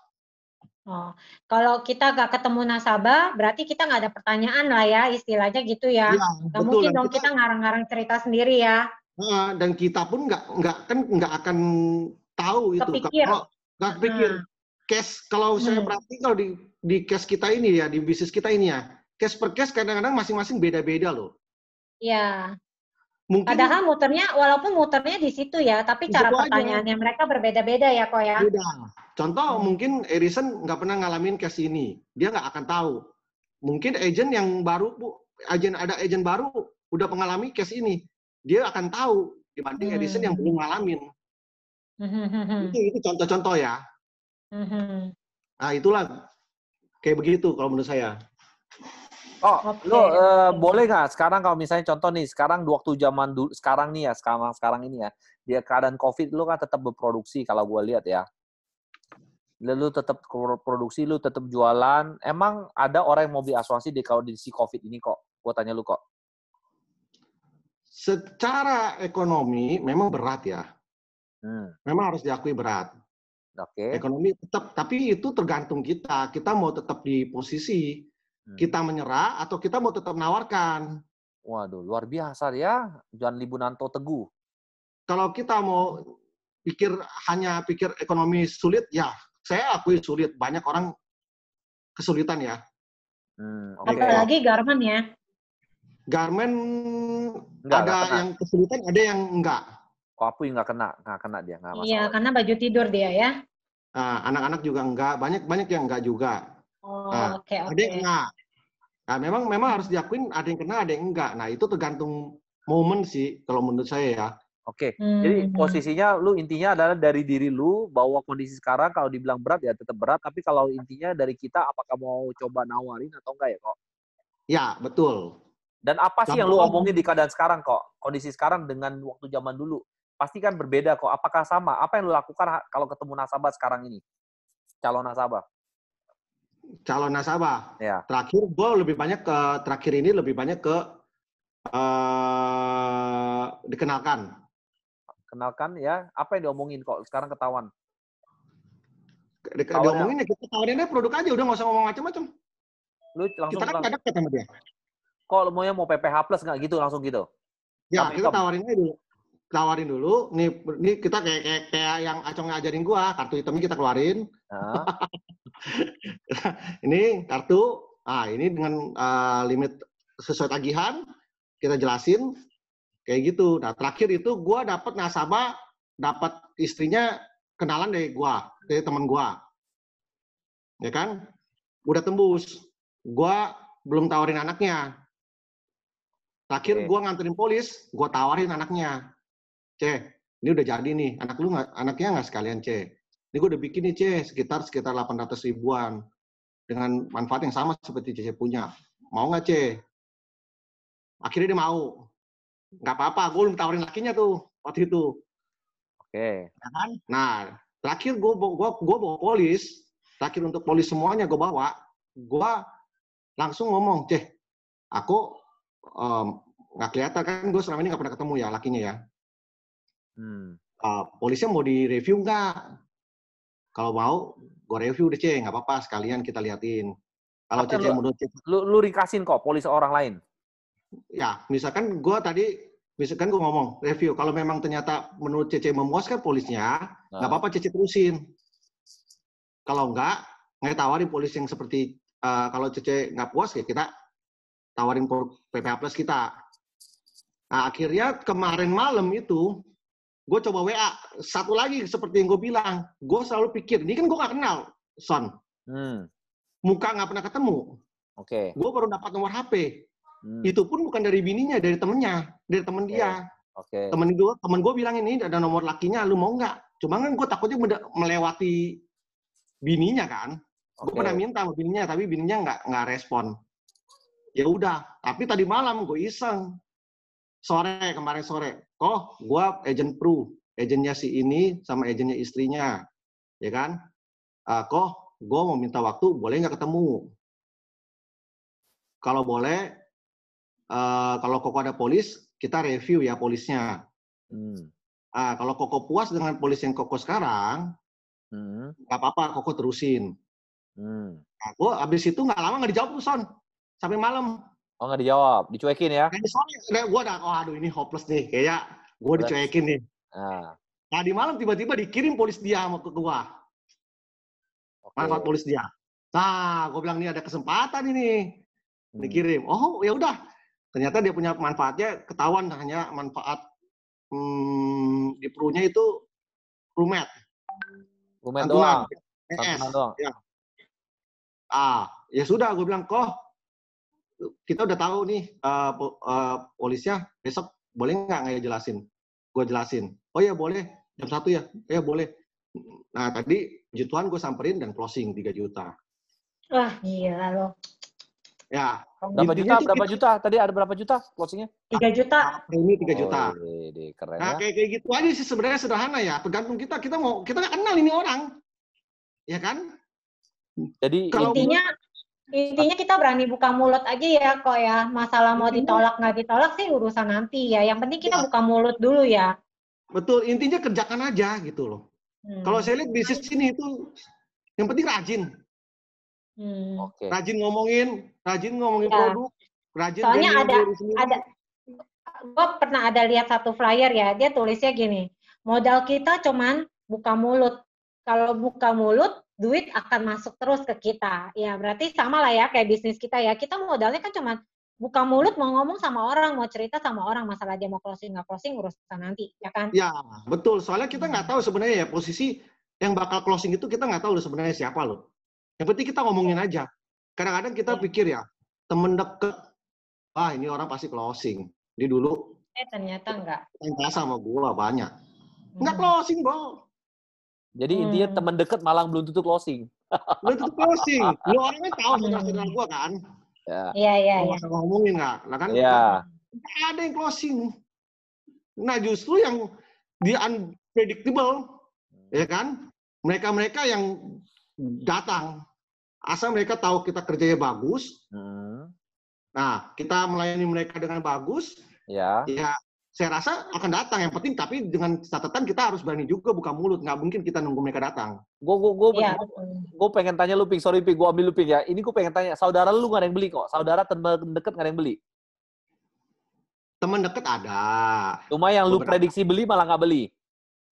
Oh, kalau kita nggak ketemu nasabah, berarti kita nggak ada pertanyaan lah ya, istilahnya gitu ya. Nggak mungkin dong kita ngarang-ngarang cerita sendiri ya.
Dan kita pun nggak akan tahu itu. Kalau nggak pikir case, kalau saya perhatikan kalau di case kita ini ya, di bisnis kita ini ya, case per case kadang-kadang masing-masing beda-beda loh.
Iya.
Mungkin,
padahal walaupun muternya di situ ya, tapi cara pertanyaannya mereka berbeda-beda ya kok ya.
Beda. Contoh mungkin Edison nggak pernah ngalamin case ini, dia nggak akan tahu. Mungkin agent yang baru, ada agent baru udah mengalami case ini, dia akan tahu dibanding Edison yang belum ngalamin. Itu contoh-contoh ya. Nah, itulah kayak begitu kalau menurut saya.
Oh, lo boleh nggak sekarang kalau misalnya contoh nih, sekarang waktu zaman dulu, sekarang nih ya, sekarang ini ya, dia keadaan COVID, lo kan tetap berproduksi kalau gue lihat ya. Lu tetap produksi, lu tetap jualan. Emang ada orang yang mau beli asuransi di kondisi COVID ini kok? Gue tanya lu kok.
Secara ekonomi memang berat ya. Memang harus diakui berat.
Oke.
Ekonomi tetap, tapi itu tergantung kita. Kita mau tetap di posisi kita menyerah atau kita mau tetap menawarkan.
Waduh, luar biasa ya, John Libunanto Teguh.
Kalau kita mau hanya pikir ekonomi sulit, ya saya akui sulit. Banyak orang kesulitan ya.
Apalagi garmen ya.
Garmen ada yang kesulitan, ada yang enggak.
Kok Apuy nggak kena dia, nggak masalah.
Iya, karena baju tidur dia ya.
Anak-anak juga enggak, banyak yang enggak juga.
Oke.
Ada yang enggak. Nah, memang harus diakuin ada yang kena, ada yang enggak. Nah, itu tergantung momen sih kalau menurut saya ya.
Oke. Jadi posisinya lu intinya adalah dari diri lu bahwa kondisi sekarang kalau dibilang berat ya tetap berat, tapi kalau intinya dari kita apakah mau coba nawarin atau enggak ya kok?
Ya, betul.
Dan apa sih yang lu omongin di keadaan sekarang kok? Kondisi sekarang dengan waktu zaman dulu pasti kan berbeda kok. Apakah sama? Apa yang lu lakukan kalau ketemu nasabah sekarang ini? Calon nasabah?
calon nasabah.
Ya.
Terakhir gue lebih banyak ke dikenalkan.
Kenalkan ya, apa yang diomongin kok sekarang ketahuan?
Diomongin ya kita tawarin aja produk aja, udah nggak usah ngomong macam-macam.
Lu langsung
Kita kan nggak deket sama dia.
Kok mau PPH plus nggak gitu langsung gitu?
Ya, kita tawarin dulu. Nih kita kayak yang Acong ngajarin gua, kartu hitamnya kita keluarin. Ini kartu, ini dengan limit sesuai tagihan, kita jelasin kayak gitu. Nah, terakhir itu gua dapat nasabah, dapat istrinya kenalan dari teman gua. Ya kan? Udah tembus. Gua belum tawarin anaknya. Terakhir gue nganterin polis, gue tawarin anaknya. Ini udah jadi nih, anaknya nggak sekalian, Ini gue udah bikin nih, sekitar 800 ribuan. Dengan manfaat yang sama seperti punya. Mau nggak, Akhirnya dia mau. Nggak apa-apa, gue belum tawarin lakinya tuh, waktu itu.
Oke.
Nah, terakhir gue bawa polis, terakhir untuk polis semuanya gue bawa, gue langsung ngomong, aku nggak kelihatan kan, gue selama ini nggak pernah ketemu ya lakinya ya. Polisnya mau direview nggak? Kalau mau, gue review deh, nggak apa-apa, sekalian kita liatin. Kalau menurut
lu rikasin kok polis orang lain?
Ya, misalkan gue ngomong review, kalau memang ternyata menurut Cece memuaskan polisnya, nggak apa-apa Cece terusin. Kalau nggak tawarin polis yang seperti, kalau Cece nggak puas ya kita tawarin PPH Plus kita. Nah, akhirnya kemarin malam itu, gue coba WA. Satu lagi, seperti yang gue bilang, gue selalu pikir, ini kan gue gak kenal, Son. Muka gak pernah ketemu.
Oke.
Gue baru dapat nomor HP. Itu pun bukan dari bininya, dari temennya, dari temen dia.
Oke.
Temen gue bilang, ini ada nomor lakinya, lu mau nggak? Cuma kan gue takutnya melewati bininya kan. Gue pernah minta sama bininya, tapi bininya nggak respon. Ya udah, tapi tadi malam gue iseng. Kemarin sore, gue agent agennya si ini sama agennya istrinya, ya kan? Gue mau minta waktu, boleh nggak ketemu? Kalau boleh, kalau Koko ada polis, kita review ya polisnya. Kalau Koko puas dengan polis yang Koko sekarang, nggak apa-apa, Koko terusin. Nah, gue abis itu nggak lama nggak dijawab tuh, Son. Sampai malam.
Oh, nggak dijawab, dicuekin ya?
Gue aduh ini hopeless nih, kayak gue dicuekin nih. Nah, di malam tiba-tiba dikirim polis dia ke gue. Manfaat polis dia. Nah, gue bilang ini ada kesempatan ini. Dikirim. Oh, ya udah. Ternyata dia punya manfaatnya, ketahuan hanya manfaat di Pru-nya itu Prumed.
Prumed doang.
doang. Ya. Ya sudah, gue bilang, kita udah tahu nih polisnya besok boleh nggak jelasin? Gue jelasin. Oh ya boleh, jam 1 ya? Ya boleh. Nah tadi puji Tuhan gue samperin dan closing 3 juta.
Wah gila loh.
Ya.
Berapa juta? Tadi ada berapa juta closingnya?
3 juta.
Ini 3 juta.
Keren
nah
ya.
kayak gitu aja sih sebenarnya sederhana ya. Tergantung kita nggak kenal ini orang, ya kan?
Jadi
kalau
Intinya kita berani buka mulut aja ya kok ya. Masalah mau ditolak nggak ditolak sih urusan nanti ya. Yang penting kita buka mulut dulu ya.
Betul, intinya kerjakan aja gitu loh. Kalau saya lihat bisnis ini itu yang penting rajin. Rajin ngomongin produk, rajin.
Soalnya ada gue pernah ada lihat satu flyer ya, dia tulisnya gini, modal kita cuman buka mulut. Kalau buka mulut, duit akan masuk terus ke kita. Ya berarti sama lah ya kayak bisnis kita ya. Kita modalnya kan cuma buka mulut, mau ngomong sama orang, mau cerita sama orang, masalah dia mau closing nggak closing urusan nanti, ya kan?
Ya betul. Soalnya kita nggak tahu sebenarnya ya posisi yang bakal closing itu kita nggak tahu sebenarnya siapa loh. Yang penting kita ngomongin aja. Kadang-kadang kita pikir ya temen deket, ini orang pasti closing. Dia dulu.
Ternyata enggak.
Yang sama gua banyak. Nggak closing, Bro.
Jadi intinya teman dekat malah belum tentu closing.
Belum tentu closing. Lu orang kan tahu saudara-saudara gua kan.
Iya.
Ngomongin nggak? Lah kan.
Iya.
Nggak ada yang closing. Nah justru yang di unpredictable, ya kan? Mereka yang datang Asal mereka tahu kita kerjanya bagus, nah kita melayani mereka dengan bagus, ya saya rasa akan datang. Yang penting tapi dengan catatan kita harus berani juga buka mulut. Nggak mungkin kita nunggu mereka datang.
Gue pengen tanya lu, Ping. Sorry, Ping. Gue ambil lu, Ping, ya. Ini gue pengen tanya. Saudara lu nggak ada yang beli kok. Saudara teman deket nggak ada yang beli.
Teman deket ada.
Cuma yang lu prediksi beli malah nggak beli.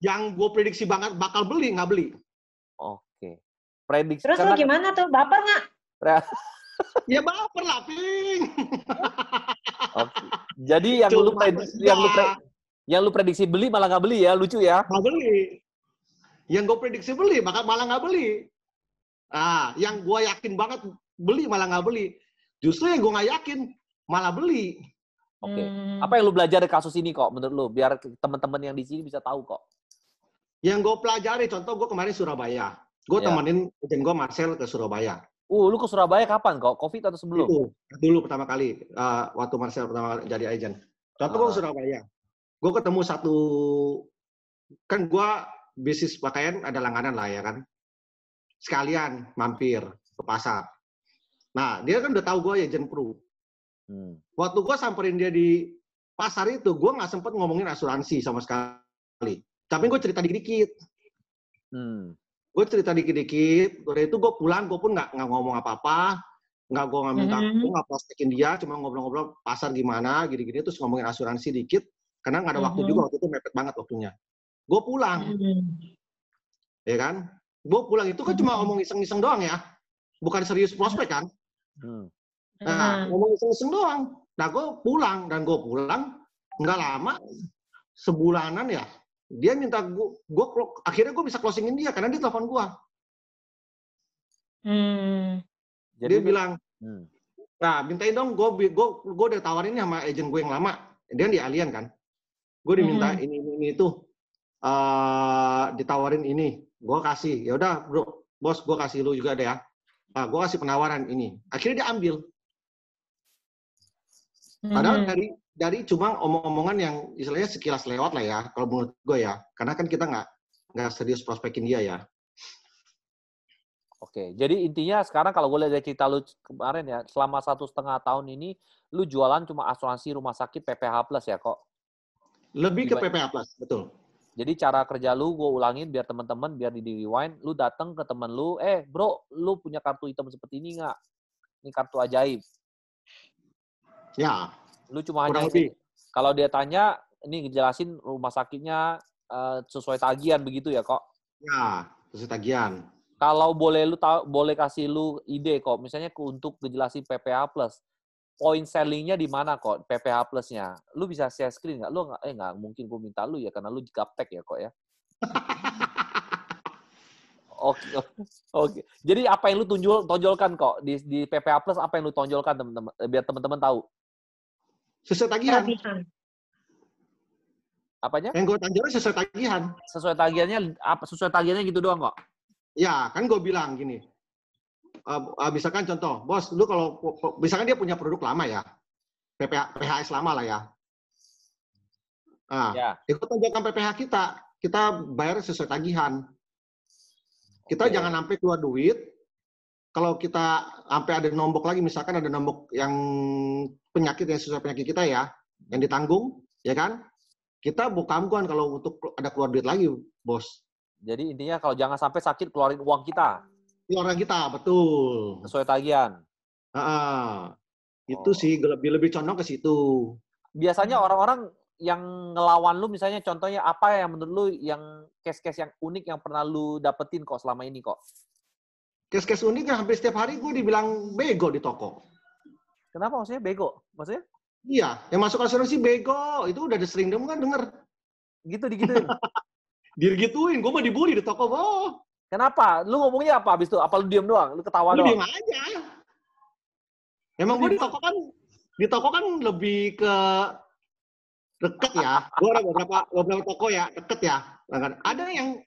Yang gue prediksi banget bakal beli, nggak beli.
Oke. Prediksi.
Terus lu gimana tuh? Baper nggak?
Ya baper lah, Ping.
Okay. Jadi yang lu prediksi beli malah nggak beli ya, lucu ya?
Nggak beli. Yang gue prediksi beli malah nggak beli. Ah, yang gue yakin banget beli malah nggak beli. Justru yang gue nggak yakin malah beli.
Oke. Apa yang lu belajar dari kasus ini kok menurut lu? Biar teman-teman yang di sini bisa tahu kok.
Yang gue pelajari, contoh gue kemarin Surabaya. Gue temenin agen gue Marcel ke Surabaya.
Lu ke Surabaya kapan kok? Covid atau sebelum?
Itu, dulu pertama kali. Waktu Marcel pertama kali jadi agen. Contoh gue ke Surabaya. Gue ketemu satu, kan gue bisnis pakaian ada langganan lah ya kan. Sekalian mampir ke pasar. Nah, dia kan udah tahu gue agen Pro. Waktu gue samperin dia di pasar itu, gue nggak sempet ngomongin asuransi sama sekali. Tapi gue cerita dikit-dikit. Gue cerita dikit-dikit. Udah itu gue pulang, gue pun nggak ngomong apa-apa. Gue nggak minta, gue nggak prospekin dia, cuma ngobrol-ngobrol pasar gimana, gini-gini, terus ngomongin asuransi dikit. Karena nggak ada waktu juga, waktu itu mepet banget waktunya. Gue pulang. Ya kan? Gue pulang itu kan cuma ngomong iseng-iseng doang ya. Bukan serius prospek kan? Nah, ngomong iseng-iseng doang. Nah, gue pulang. Dan gue pulang, nggak lama, sebulanan ya, dia minta gue akhirnya gue bisa closingin dia karena dia telepon gue. Dia bilang, nah mintain dong, gue udah tawarin sama agen gue yang lama, dia di Alien kan, gue diminta ini itu, ditawarin ini, gue kasih, ya udah bro, bos gue kasih lu juga deh ya, gue kasih penawaran ini, akhirnya dia ambil. Padahal dari cuma omong-omongan yang istilahnya sekilas lewat lah ya, kalau menurut gue ya. Karena kan kita nggak serius prospekin dia ya.
Oke, jadi intinya sekarang kalau gue lihat dari cerita lu kemarin ya, selama 1,5 tahun ini, lu jualan cuma asuransi rumah sakit PPH Plus ya kok?
Lebih ke PPH Plus, betul.
Jadi cara kerja lu, gue ulangin biar teman-teman, biar di rewind, lu datang ke teman lu, bro, lu punya kartu hitam seperti ini nggak? Ini kartu ajaib.
Ya.
Lu cuma hanya kalau dia tanya, ini ngejelasin rumah sakitnya sesuai tagihan begitu ya kok?
Ya, sesuai tagihan.
Kalau boleh kasih lu ide kok, misalnya untuk ngejelasin PPH Plus, point sellingnya di mana kok PPH Plusnya? Lu bisa share screen nggak? Lu nggak mungkin gue minta lu ya karena lu gaptek ya kok ya. Oke. Jadi apa yang lu tonjolkan kok di PPH Plus, apa yang lu tonjolkan teman-teman biar teman-teman tahu?
Sesuai tagihan.
Apanya?
Yang gue tonjolkan sesuai tagihan.
Sesuai tagihannya apa? Sesuai tagihannya gitu doang kok?
Ya, kan gue bilang gini. Misalkan contoh, bos, lu kalau misalkan dia punya produk lama ya, PPHS lama lah ya. Nah, ikut tonjolkan PPH kita bayar sesuai tagihan. Kita jangan sampai keluar duit. Kalau kita sampai ada nombok lagi, misalkan ada nombok yang penyakit yang sesuai penyakit kita ya, yang ditanggung, ya kan? Kita bukan kalau untuk ada keluar duit lagi, bos.
Jadi intinya kalau jangan sampai sakit keluarin uang kita.
Keluarin kita, betul.
Sesuai tagihan.
Itu sih lebih condong ke situ.
Biasanya orang-orang yang ngelawan lu, misalnya contohnya apa yang menurut lu yang case-case yang unik yang pernah lu dapetin kok selama ini kok?
Case-case unik yang hampir setiap hari gue dibilang bego di toko.
Kenapa maksudnya bego? Maksudnya?
Iya, yang masuk asuransi bego. Itu udah sering kan denger.
Gitu digituin?
Digituin, gue mah dibully di toko, boh.
Kenapa? Lu ngomongnya apa abis itu? Apa lu diem doang? Lu ketawa doang?
Lu diem aja. Emang gue di toko kan lebih ke deket ya. Gue ada beberapa toko ya, deket ya. Ada yang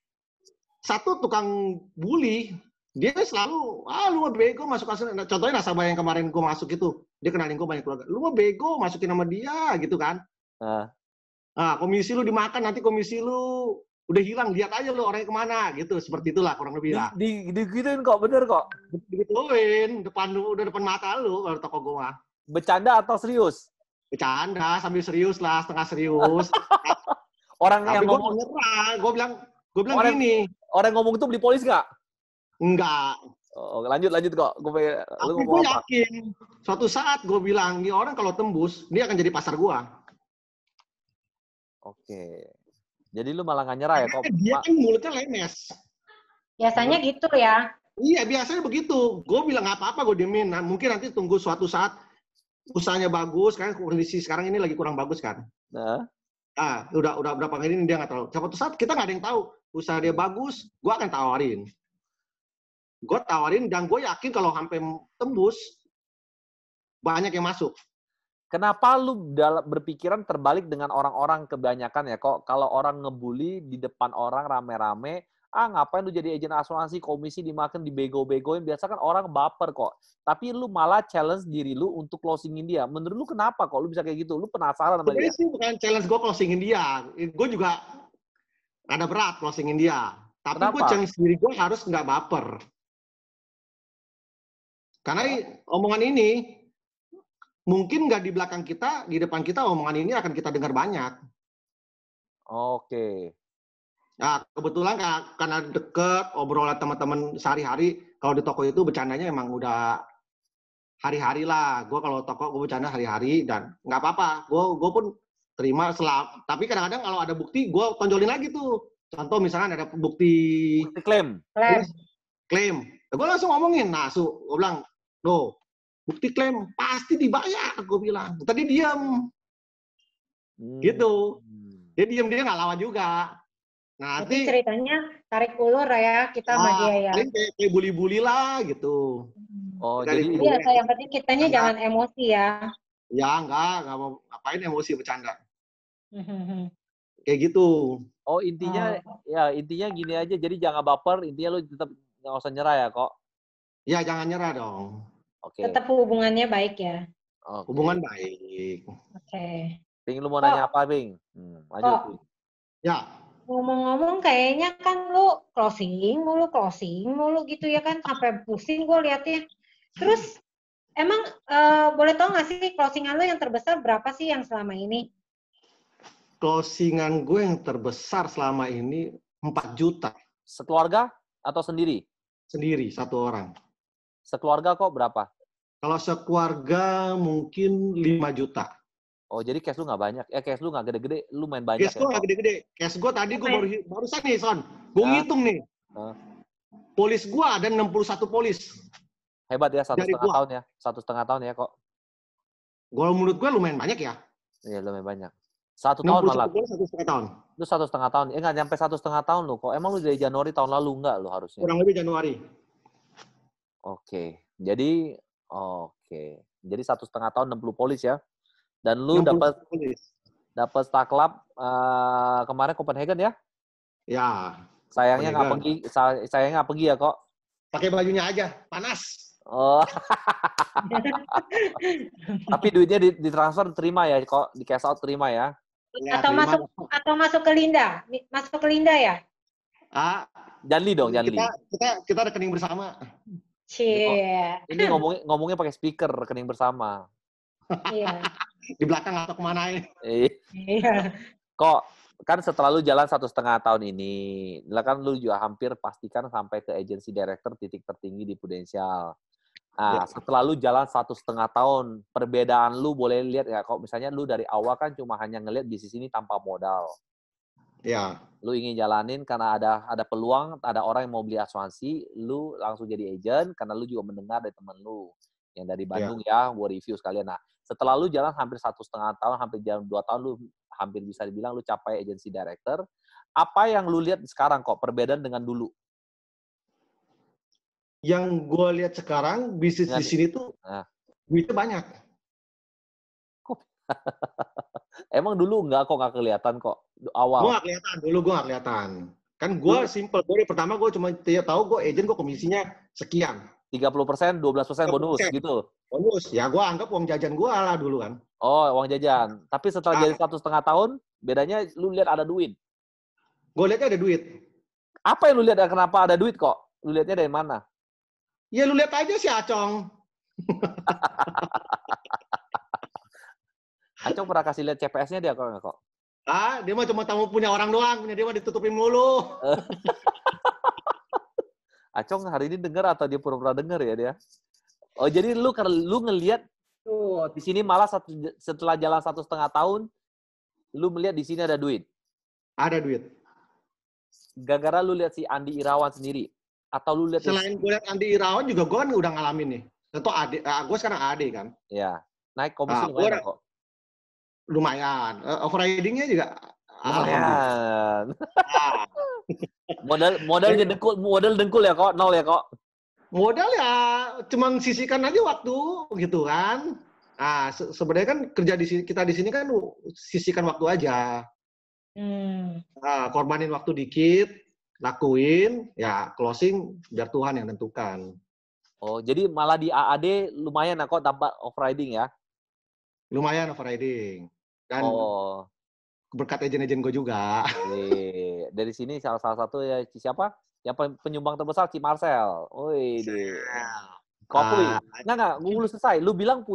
satu tukang bully, dia selalu, lu mah bego masuk asuransi. Contohnya nasabah yang kemarin gue masuk itu, dia kenalin gue banyak keluarga. Lu mah bego masukin nama dia, gitu kan. Nah, komisi lu dimakan, nanti komisi lu udah hilang, lihat aja lo orangnya kemana gitu, seperti itulah kurang lebih lah.
Digituin kok, bener kok.
Digituin, udah depan mata lo kalau toko gua.
Bercanda atau serius?
Bercanda sambil serius lah, setengah serius.
Orang
Tapi
yang
gua
ngomong,
nyerah, gua bilang
orang-
gini.
orang ngomong itu beli polis nggak?
Enggak.
Oh, lanjut kok. Lu
Tapi
ngomong
gue
apa?
yakin, suatu saat gue bilang, nih orang kalau tembus, dia akan jadi pasar gua.
Oke. Jadi lu malah nggak nyerah ya kok?
Dia kan mulutnya lemes.
Biasanya gitu ya.
Iya, biasanya begitu. Gue bilang nggak apa-apa, gue diemin. Nah, mungkin nanti tunggu suatu saat usahanya bagus, kan kondisi sekarang ini lagi kurang bagus kan.
Nah.
Udah berapa kali ini dia nggak tahu. Suatu saat kita nggak ada yang tahu. Usaha dia bagus, gue akan tawarin. Gue tawarin dan gue yakin kalau sampai tembus, banyak yang masuk.
Kenapa lu berpikiran terbalik dengan orang-orang kebanyakan ya kok? Kalau orang ngebully di depan orang rame-rame, ngapain lu jadi agen asuransi, komisi dimakan, dibego-begoin, biasa kan orang baper kok. Tapi lu malah challenge diri lu untuk closingin dia. Menurut lu kenapa kok lu bisa kayak gitu? Lu penasaran sama dia?
Sebenarnya sih bukan challenge gue closingin dia. Gue juga ada berat closingin dia. Tapi gue challenge diri gue harus nggak baper. Karena omongan ini, mungkin nggak di belakang kita, di depan kita omongan ini akan kita dengar banyak.
Oke.
Nah, kebetulan karena deket, obrolan teman-teman sehari-hari, kalau di toko itu bercandanya emang udah hari-hari lah. Gue kalau toko, gue bercanda hari-hari, dan nggak apa-apa. Gue pun terima tapi kadang-kadang kalau ada bukti, gue tonjolin lagi tuh. Contoh misalnya ada bukti
klaim.
Gue langsung ngomongin, gue bilang, bukti klaim pasti dibayar, gue bilang. Tadi diam. Gitu. Dia diam, dia nggak lawan juga.
Nanti ceritanya tarik ulur ya kita sama dia ya.
Paling kayak bully-bully lah gitu.
Oh, jadi
iya, yang penting kitanya jangan emosi ya.
Ya, enggak mau ngapain emosi bercanda. Kayak gitu.
Oh, intinya gini aja, jadi jangan baper, intinya lu tetap nggak usah nyerah ya kok.
Ya, jangan nyerah dong.
Oke.
Tetap hubungannya baik ya.
Okay.
Hubungan baik.
Oke.
Bing, lu mau nanya apa, Bing? Lanjut.
Ya.
Ngomong-ngomong kayaknya kan lu closing mulu gitu ya kan, sampai pusing gue liatnya. Terus emang boleh tau nggak sih closingan lu yang terbesar berapa sih yang selama ini?
Closingan gue yang terbesar selama ini 4 juta.
Sekeluarga atau sendiri?
Sendiri, satu orang.
Sekeluarga kok berapa?
Kalau sekeluarga mungkin 5 juta.
Oh, jadi cash lu nggak banyak. Cash lu nggak gede-gede, lu main banyak.
Cash gue nggak gede-gede. Cash gue tadi gue barusan nih, Son. Gue ngitung nih. Polis gue ada 61 polis.
Hebat ya, 1,5 tahun ya. 1,5 tahun ya kok.
Gue menurut gue lumayan banyak ya.
Iya, lumayan banyak. 1 tahun malah.
1,5 tahun.
Lu 1,5 tahun. Nggak nyampe 1,5 tahun lu. Kok emang lu dari Januari tahun lalu nggak lu harusnya?
Kurang lebih Januari.
Oke. Jadi 1,5 tahun 60 polis ya. Dan lu dapat Staklab kemarin Copenhagen ya?
Ya.
Sayangnya nggak pergi ya kok.
Pakai bajunya aja, panas.
Oh. Tapi duitnya ditransfer terima ya kok, di cash out terima ya?
Atau masuk ke Linda? Masuk ke Linda ya?
Janli dong, Janli.
Kita rekening bersama.
Ini ngomongnya pakai speaker rekening bersama.
Iya.
Di belakang atau kemana ini?
Iya.
Kok kan setelah lu jalan 1,5 tahun ini, kan lu juga hampir pastikan sampai ke agency director titik tertinggi di Prudential. Nah, setelah lu jalan 1,5 tahun, perbedaan lu boleh lihat ya, kok misalnya lu dari awal kan cuma hanya ngelihat bisnis ini tanpa modal.
Ya.
Lu ingin jalanin karena ada peluang, ada orang yang mau beli asuransi, lu langsung jadi agent karena lu juga mendengar dari temen lu yang dari Bandung ya, gua review sekalian. Nah, setelah lu jalan hampir 1,5 tahun, hampir jalan 2 tahun, lu hampir bisa dibilang lu capai agency director. Apa yang lu lihat sekarang kok perbedaan dengan dulu?
Yang gue lihat sekarang bisnis di sini tuh duitnya banyak.
Emang dulu nggak kelihatan kok awal.
Gue nggak kelihatan dulu, gue nggak kelihatan. Kan gue simple, gue pertama gue cuma tahu gue agent, gue komisinya sekian.
30%, 12% bonus gitu.
Bonus, ya gue anggap uang jajan gue lah dulu kan.
Oh, uang jajan. Tapi setelah jadi 1,5 tahun, bedanya lu lihat ada duit.
Gue lihatnya ada duit.
Apa yang lu lihat? Kenapa ada duit kok? Lu lihatnya dari mana?
Ya lu lihat aja si Acong.
Acong pernah kasih lihat CPS-nya dia kok?
Dia mah cuma tamu punya orang doang, punya dia mah ditutupin mulu.
Acong hari ini dengar atau dia pura-pura dengar ya dia? Oh, jadi lu ngelihat di sini malah setelah jalan 1,5 tahun, lu melihat di sini ada duit.
Ada duit.
Gara-gara lu lihat si Andi Irawan sendiri, atau lu lihat?
Selain gue lihat Andi Irawan juga gue kan udah ngalamin nih. Tentu gue sekarang AD kan.
Ya, naik komisi lumayan kok.
Lumayan. Overriding-nya juga
lumayan. Modal dengkul ya kok, 0 ya kok.
Modal ya cuman sisihkan aja waktu gitu kan. Nah, sebenarnya kan kerja di sini, kita di sini kan sisihkan waktu aja. Korbanin waktu dikit, lakuin, ya closing biar Tuhan yang tentukan.
Oh, jadi malah di AAD lumayan kok tanpa overriding ya?
Lumayan overriding. Dan berkat agen-agen gue juga.
Dari sini salah satu ya siapa? Yang penyumbang terbesar Ci Marcel. Woi, kok nggak, gue belum selesai. Lu bilang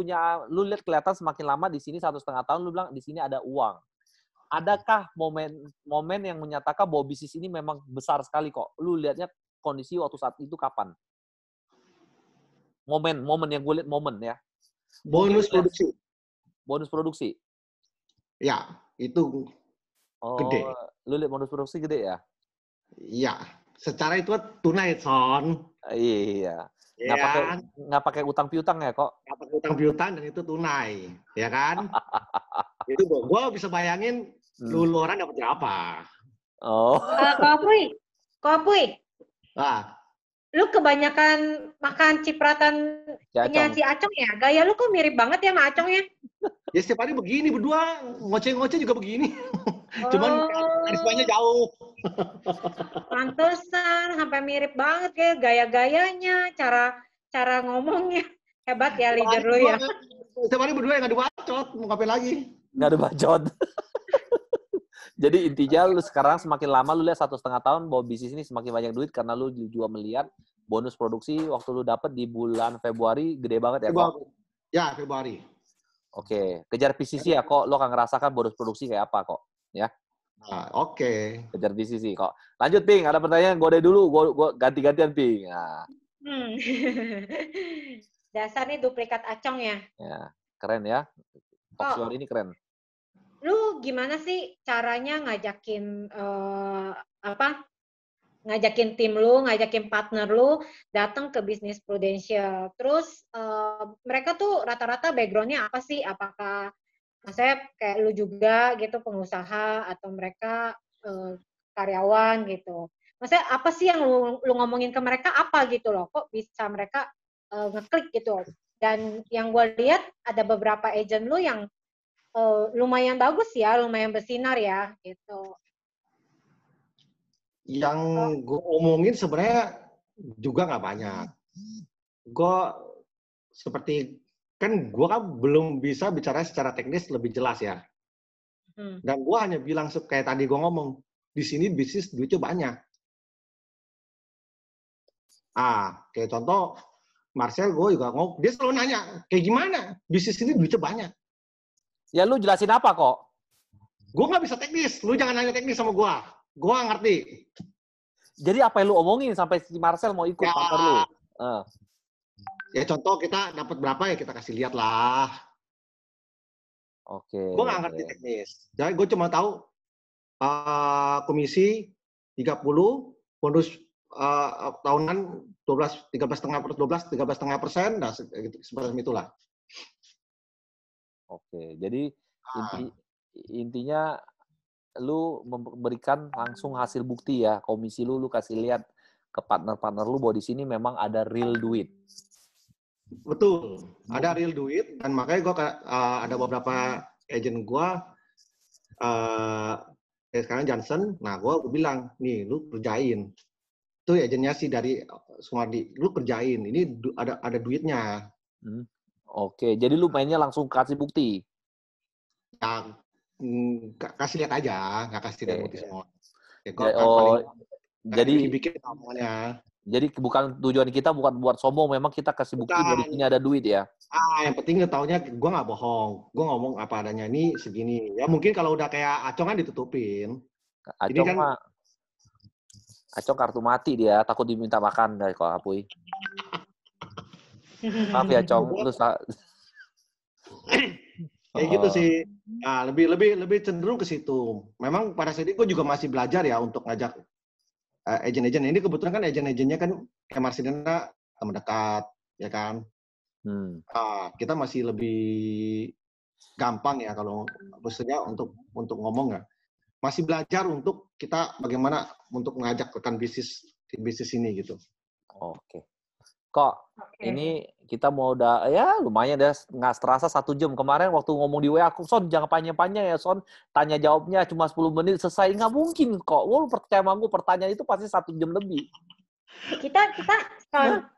lu lihat kelihatan semakin lama di sini 1,5 tahun, lu bilang di sini ada uang. Adakah momen yang menyatakan bahwa bisnis ini memang besar sekali kok? Lu lihatnya kondisi waktu saat itu kapan? Momen yang gue lihat ya.
Bonus produksi.
Bonus produksi.
Ya, itu gede.
Lu lihat bonus produksi gede ya?
Iya. Secara itu tunai, Son.
Iya. Nggak pakai utang piutang ya kok?
Nggak pakai utang piutang dan itu tunai, ya kan? Itu gue bisa bayangin lu orang dapat berapa.
Kopuy. Lu kebanyakan makan cipratan si Acong ya? Gaya lu kok mirip banget ya sama Acong ya?
Ya setiap hari begini berdua, ngoceh-ngoceh juga begini. Cuman karismanya jauh.
Pantesan sampai mirip banget kayak gaya-gayanya, cara ngomongnya. Hebat ya leader lu ya.
Setiap hari berdua nggak ada bacot, mau ngapain lagi?
Nggak ada bacot. Jadi intinya lu sekarang semakin lama lu lihat 1,5 tahun bahwa bisnis ini semakin banyak duit karena lu juga melihat bonus produksi waktu lu dapat di bulan Februari gede banget ya kok?
Ya, Februari.
Oke, kejar PCC ya kok, lo akan ngerasakan bonus produksi kayak apa kok, ya?
Oke.
Kejar PCC kok. Lanjut Ping, ada pertanyaan gue dulu, gue ganti-gantian Ping. Nah.
Dasar nih duplikat Acong ya?
Ya, keren ya. Foxware ini keren.
Lu gimana sih caranya ngajakin ngajakin tim lu, ngajakin partner lu datang ke bisnis Prudential. Terus mereka tuh rata-rata background-nya apa sih? Apakah maksudnya kayak lu juga gitu pengusaha atau mereka karyawan gitu. Maksudnya apa sih yang lu ngomongin ke mereka apa gitu loh? Kok bisa mereka ngeklik gitu? Dan yang gue lihat ada beberapa agent lu yang lumayan bagus ya, lumayan bersinar ya, gitu.
Yang gue omongin sebenarnya juga nggak banyak. Gue seperti, kan gue kan belum bisa bicara secara teknis lebih jelas ya. Dan gue hanya bilang kayak tadi gue ngomong, di sini bisnis duitnya banyak. Kayak contoh, Marcel gue juga ngomong, dia selalu nanya, kayak gimana bisnis ini duitnya banyak.
Ya lu jelasin apa kok?
Gue nggak bisa teknis, lu jangan nanya teknis sama gue. Gue nggak ngerti.
Jadi apa yang lu omongin sampai si Marcel mau ikut partner lu?
Ya contoh kita dapat berapa ya kita kasih lihat lah.
Oke.
Gue nggak ngerti teknis. Jadi gue cuma tahu komisi 30, bonus tahunan 13,5%, nah seperti itulah.
Oke, jadi intinya lu memberikan langsung hasil bukti ya, komisi lu kasih lihat ke partner-partner lu bahwa di sini memang ada real duit.
Betul, ada real duit dan makanya gue ada beberapa agent gue kayak sekarang Johnson, nah gue bilang nih lu kerjain, itu agennya sih dari Sumardi, lu kerjain, ini ada duitnya.
Oke, jadi lu mainnya langsung kasih bukti.
Ya, kasih lihat aja, nggak kasih lihat bukti semua. Ya, gua kan paling
jadi
bikin namanya.
Jadi bukan tujuan kita bukan buat sombong, memang kita kasih bukti bahwa di sini ada duit ya.
Yang penting taunya gue nggak bohong. Gue ngomong apa adanya ini segini. Ya mungkin kalau udah kayak Acong kan ditutupin.
Acong
kan,
mah, Acong kartu mati dia, takut diminta makan dari Ko Apuy. Maaf ya Acong, lu
kayak gitu sih. Nah, lebih cenderung ke situ. Memang pada saat itu gue juga masih belajar ya untuk ngajak agent-agent. Ini kebetulan kan agent-agentnya kan kayak Marcelina teman dekat, ya kan. Kita masih lebih gampang ya kalau maksudnya untuk ngomong ya. Masih belajar untuk kita bagaimana untuk mengajak rekan bisnis ini gitu.
Oke. Kok ini kita mau udah ya lumayan deh, nggak terasa 1 jam. Kemarin waktu ngomong di WA aku, Son jangan panjang-panjang ya Son, tanya jawabnya cuma 10 menit selesai. Nggak mungkin kok. Lu percaya sama gue, pertanyaan itu pasti 1 jam lebih.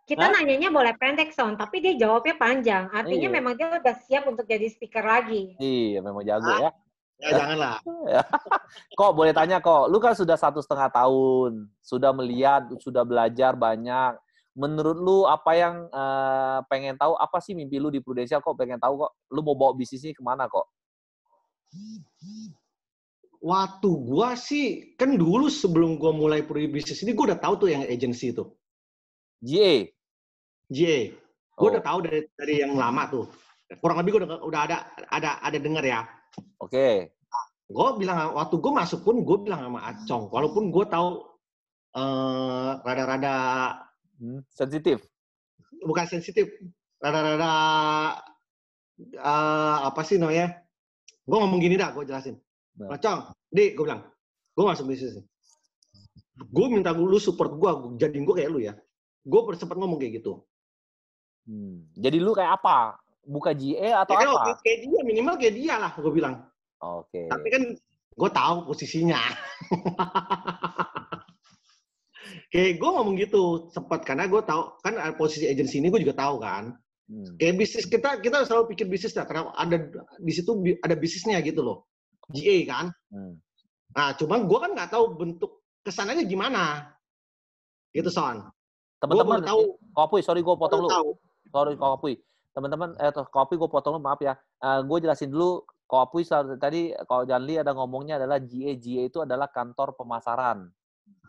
Kita nanyanya boleh pendek Son, tapi dia jawabnya panjang. Artinya memang dia udah siap untuk jadi speaker lagi.
Iya, memang jago ya.
Ya janganlah.
Kok boleh tanya kok, lu kan sudah 1,5 tahun, sudah melihat, sudah belajar banyak. Menurut lu apa yang pengen tahu, apa sih mimpi lu di Prudential kok pengen tahu kok? Lu mau bawa bisnisnya kemana kok?
Waktu gua sih, kan dulu sebelum gua mulai bisnis ini, gua udah tahu tuh yang agency tuh.
GA?
Gua udah tahu dari yang lama tuh. Kurang lebih gua udah ada dengar ya.
Oke.
Gua bilang, waktu gua masuk pun gua bilang sama Acong, walaupun gua tahu rada-rada
sensitif.
Bukan sensitif, rada-rada apa sih namanya? Gue ngomong gini dah, gue jelasin. Acong, gue bilang, gue masuk bisnis. Gue minta lu support gue, jadiin gue kayak lu ya. Gue sempat ngomong kayak gitu.
Jadi lu kayak apa? Buka GA atau
ya,
apa?
Kayak dia, minimal kayak dia lah, gue bilang.
Oke.
Tapi kan gue tahu posisinya. Kayak gue ngomong gitu sempat, karena gue tahu kan posisi agensi ini gue juga tahu kan. Kayak bisnis kita selalu pikir bisnis lah, karena ada di situ ada bisnisnya gitu loh, GA kan. Nah cuma gue kan nggak tahu bentuk kesananya gimana, gitu Son.
Teman-teman, Ko Apuy, sorry gue potong lu. Sorry Ko Apuy, teman-teman, Ko Apuy gue potong lu, maaf ya. Gue jelasin dulu. Ko Apuy tadi kalau Janli ada ngomongnya adalah GA itu adalah kantor pemasaran.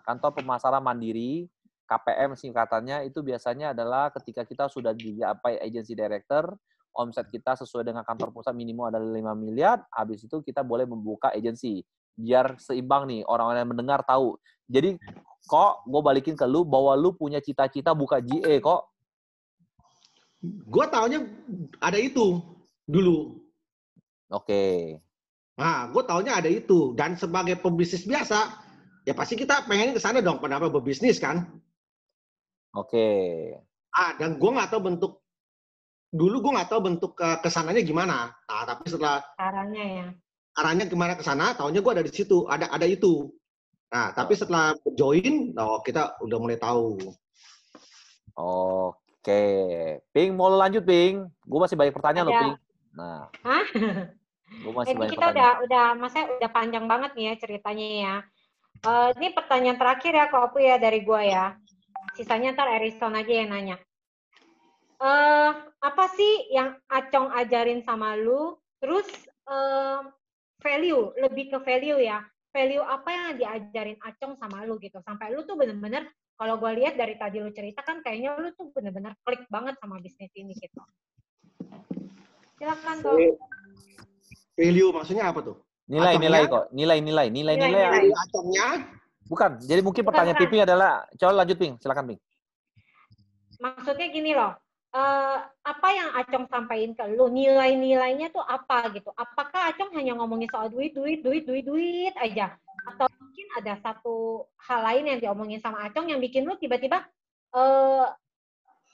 Kantor pemasaran mandiri, KPM singkatannya, itu biasanya adalah ketika kita sudah dicapai agency director, omset kita sesuai dengan kantor pusat minimum adalah 5 miliar, habis itu kita boleh membuka agency. Biar seimbang nih, orang-orang yang mendengar tahu. Jadi, kok gue balikin ke lu, bahwa lu punya cita-cita buka GA kok.
Gue taunya ada itu dulu.
Oke.
Nah, gue taunya ada itu. Dan sebagai pebisnis biasa, ya pasti kita pengen ke sana dong, kenapa berbisnis kan?
Oke.
Dan gue nggak tahu gue nggak tahu bentuk kesananya gimana. Nah, tapi setelah arahnya gimana ke sana, taunya gue ada di situ, ada itu. Nah, tapi setelah join, kita udah mulai tahu.
Oke. Ping, mau lanjut Ping? Gue masih banyak pertanyaan loh Ping. Nah. Gue masih banyak
pertanyaan. Kita udah panjang banget nih ya ceritanya ya. Ini pertanyaan terakhir ya, Ko Apuy ya dari gue ya. Sisanya ntar Erison aja yang nanya. Apa sih yang Acong ajarin sama lu? Terus value, lebih ke value ya. Value apa yang diajarin Acong sama lu gitu. Sampai lu tuh bener-bener, kalau gue lihat dari tadi lu cerita kan kayaknya lu tuh bener-bener klik banget sama bisnis ini gitu. Silakan tuh.
Value maksudnya apa tuh?
Nilai kok. Nilai.
Acongnya?
Bukan. Jadi mungkin pertanyaan Ping adalah, coba lanjut Ping, silakan Ping.
Maksudnya gini loh, apa yang Acong sampaikan ke lu, nilai-nilainya tuh apa gitu? Apakah Acong hanya ngomongin soal duit aja? Atau mungkin ada satu hal lain yang diomongin sama Acong yang bikin lu tiba-tiba,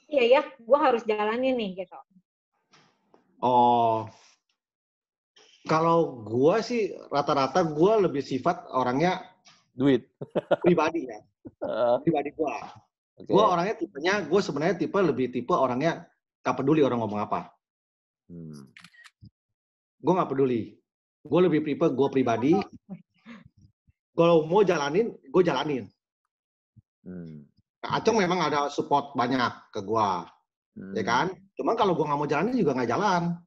iya ya, gue harus jalanin nih gitu.
Kalau gue sih rata-rata gue lebih sifat orangnya
duit
pribadi ya. Pribadi gue. Okay. Gue orangnya gue sebenarnya lebih tipe orangnya gak peduli orang ngomong apa. Gue gak peduli. Gue lebih tipe gue pribadi. Kalau mau jalanin, gue jalanin. Nah, Acong memang ada support banyak ke gue, ya kan? Cuman kalau gue nggak mau jalanin juga nggak jalan.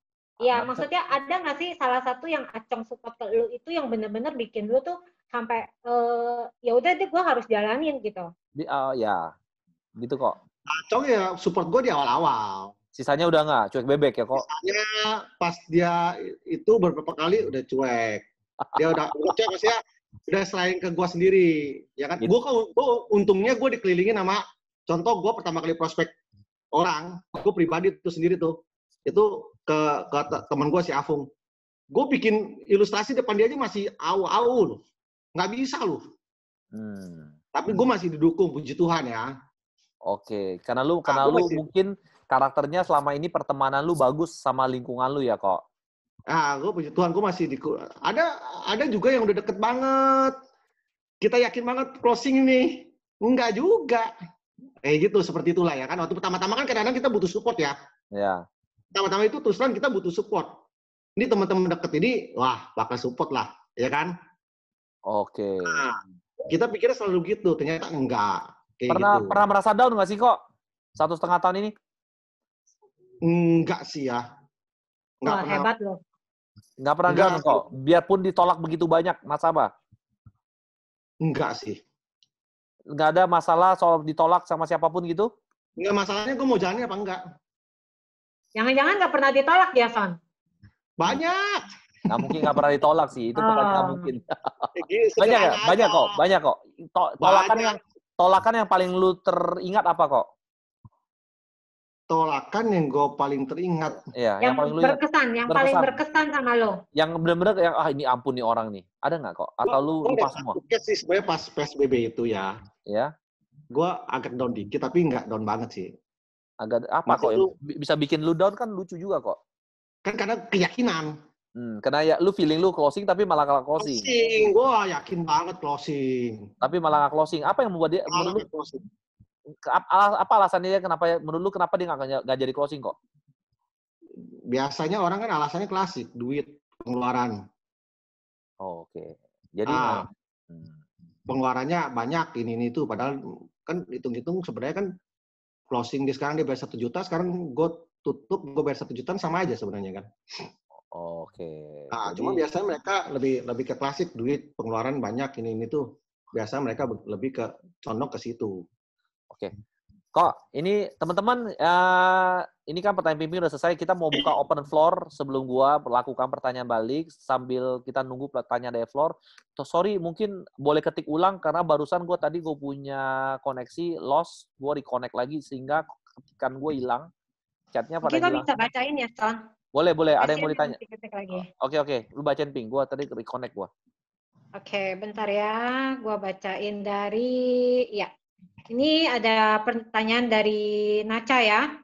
Iya, maksudnya ada nggak sih salah satu yang Acong support ke lu itu yang bener-bener bikin lu tuh sampai ya udah deh gue harus jalanin gitu.
Ya, gitu kok.
Acong ya support gue di awal-awal.
Sisanya udah nggak, cuek bebek ya kok.
Sisanya pas dia itu beberapa kali udah cuek. Dia udah cuek maksudnya udah selain ke gue sendiri, ya kan?
Gitu.
Gue untungnya gue dikelilingin sama, contoh gue pertama kali prospek orang, gue pribadi itu sendiri tuh, itu ke teman gue si Afung. Gue bikin ilustrasi depan dia aja masih au-au loh. Nggak bisa loh. Tapi gue masih didukung, puji Tuhan ya.
Oke, karena lu mungkin karakternya selama ini pertemanan lu bagus sama lingkungan lu ya kok.
Gue puji Tuhan, gue masih ada juga yang udah deket banget. Kita yakin banget closing nih. Enggak juga. Gitu, seperti itulah ya kan. Waktu pertama-tama kan kadang-kadang kita butuh support ya.
Ya.
Pertama-tama itu terus terang kita butuh support. Ini teman-teman deket ini, wah bakal support lah, ya kan?
Oke.
Nah, kita pikirnya selalu gitu, ternyata enggak.
Pernah merasa down nggak sih kok 1,5 tahun ini?
Enggak sih ya.
Enggak pernah. Hebat loh.
Enggak pernah down kok. Biarpun ditolak begitu banyak, Mas Abah.
Enggak sih.
Enggak ada masalah soal ditolak sama siapapun gitu?
Enggak, masalahnya gue mau jalannya apa enggak.
Jangan-jangan nggak pernah ditolak ya, Son?
Banyak.
Nggak mungkin nggak pernah ditolak sih. Itu pokoknya nggak mungkin. Banyak kok. Tolakan yang paling lu teringat apa kok?
Tolakan yang gue paling teringat.
Iya,
yang paling paling berkesan sama lo.
Yang benar-benar yang ini ampun nih orang nih. Ada nggak kok? Atau lu lupa semua?
Sih sebenarnya pas PSBB itu ya.
Ya.
Gue agak down dikit tapi nggak down banget sih.
Agak apa kok yang bisa bikin lu down kan lucu juga kok.
Kan karena keyakinan.
Karena ya lu feeling lu closing tapi malah nggak closing.
Gue yakin banget closing.
Tapi malah nggak closing. Apa yang membuat dia menurut lu? Apa alasannya dia menurut lu kenapa dia nggak jadi closing kok?
Biasanya orang kan alasannya klasik, duit, pengeluaran.
Oke. Jadi
pengeluarannya banyak ini itu padahal kan hitung-hitung sebenarnya kan closing di sekarang dia bayar 1 juta, sekarang gue tutup gue bayar 1 juta sama aja sebenarnya kan.
Oke.
Nah, cuma biasanya mereka lebih ke klasik, duit, pengeluaran banyak ini tuh. Biasa mereka lebih ke condong ke situ.
Oke. Kok ini teman-teman ini kan pertanyaan pimpin udah selesai, kita mau buka open floor sebelum gua melakukan pertanyaan balik sambil kita nunggu pertanyaan dari floor. Sorry, mungkin boleh ketik ulang karena barusan gua punya koneksi lost, gua reconnect lagi sehingga ketikan gua hilang. Chatnya pada hilang.
Kita bisa bacain ya, Son.
Boleh. Ada yang mau ditanya? Oke. Lu bacain ping. Gua tadi reconnect gua.
Oke, bentar ya. Gua bacain dari ya. Ini ada pertanyaan dari Naca ya.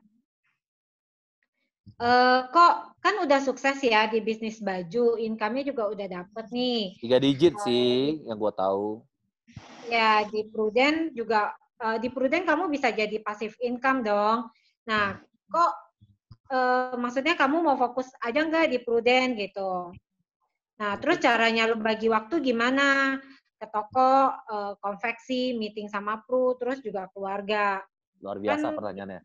Kok kan udah sukses ya di bisnis baju, income-nya juga udah dapet nih.
3 digit sih yang gua tahu.
Ya, di Prudent juga di Prudent kamu bisa jadi passive income dong. Nah, kok maksudnya kamu mau fokus aja nggak di Prudent gitu. Nah, terus caranya lu bagi waktu gimana? Ke toko, konveksi, meeting sama Pru, terus juga keluarga.
Luar biasa pertanyaannya.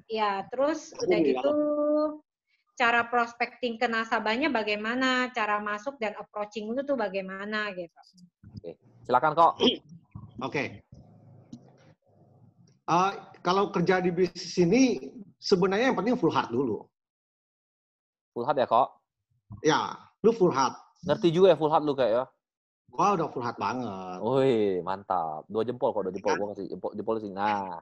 Ya, terus udah gitu cara prospecting ke nasabahnya bagaimana, cara masuk dan approaching lu tuh bagaimana gitu.
Oke. Silakan kok.
Oke. Kalau kerja di bisnis ini sebenarnya yang penting full heart dulu.
Full heart ya kok?
Ya, lu full heart.
Ngerti juga ya full heart lu kayak ya?
Gua udah full heart banget.
Wih, mantap. 2 jempol kok, 2 jempol. Gua ngasih jempol sih. Nah.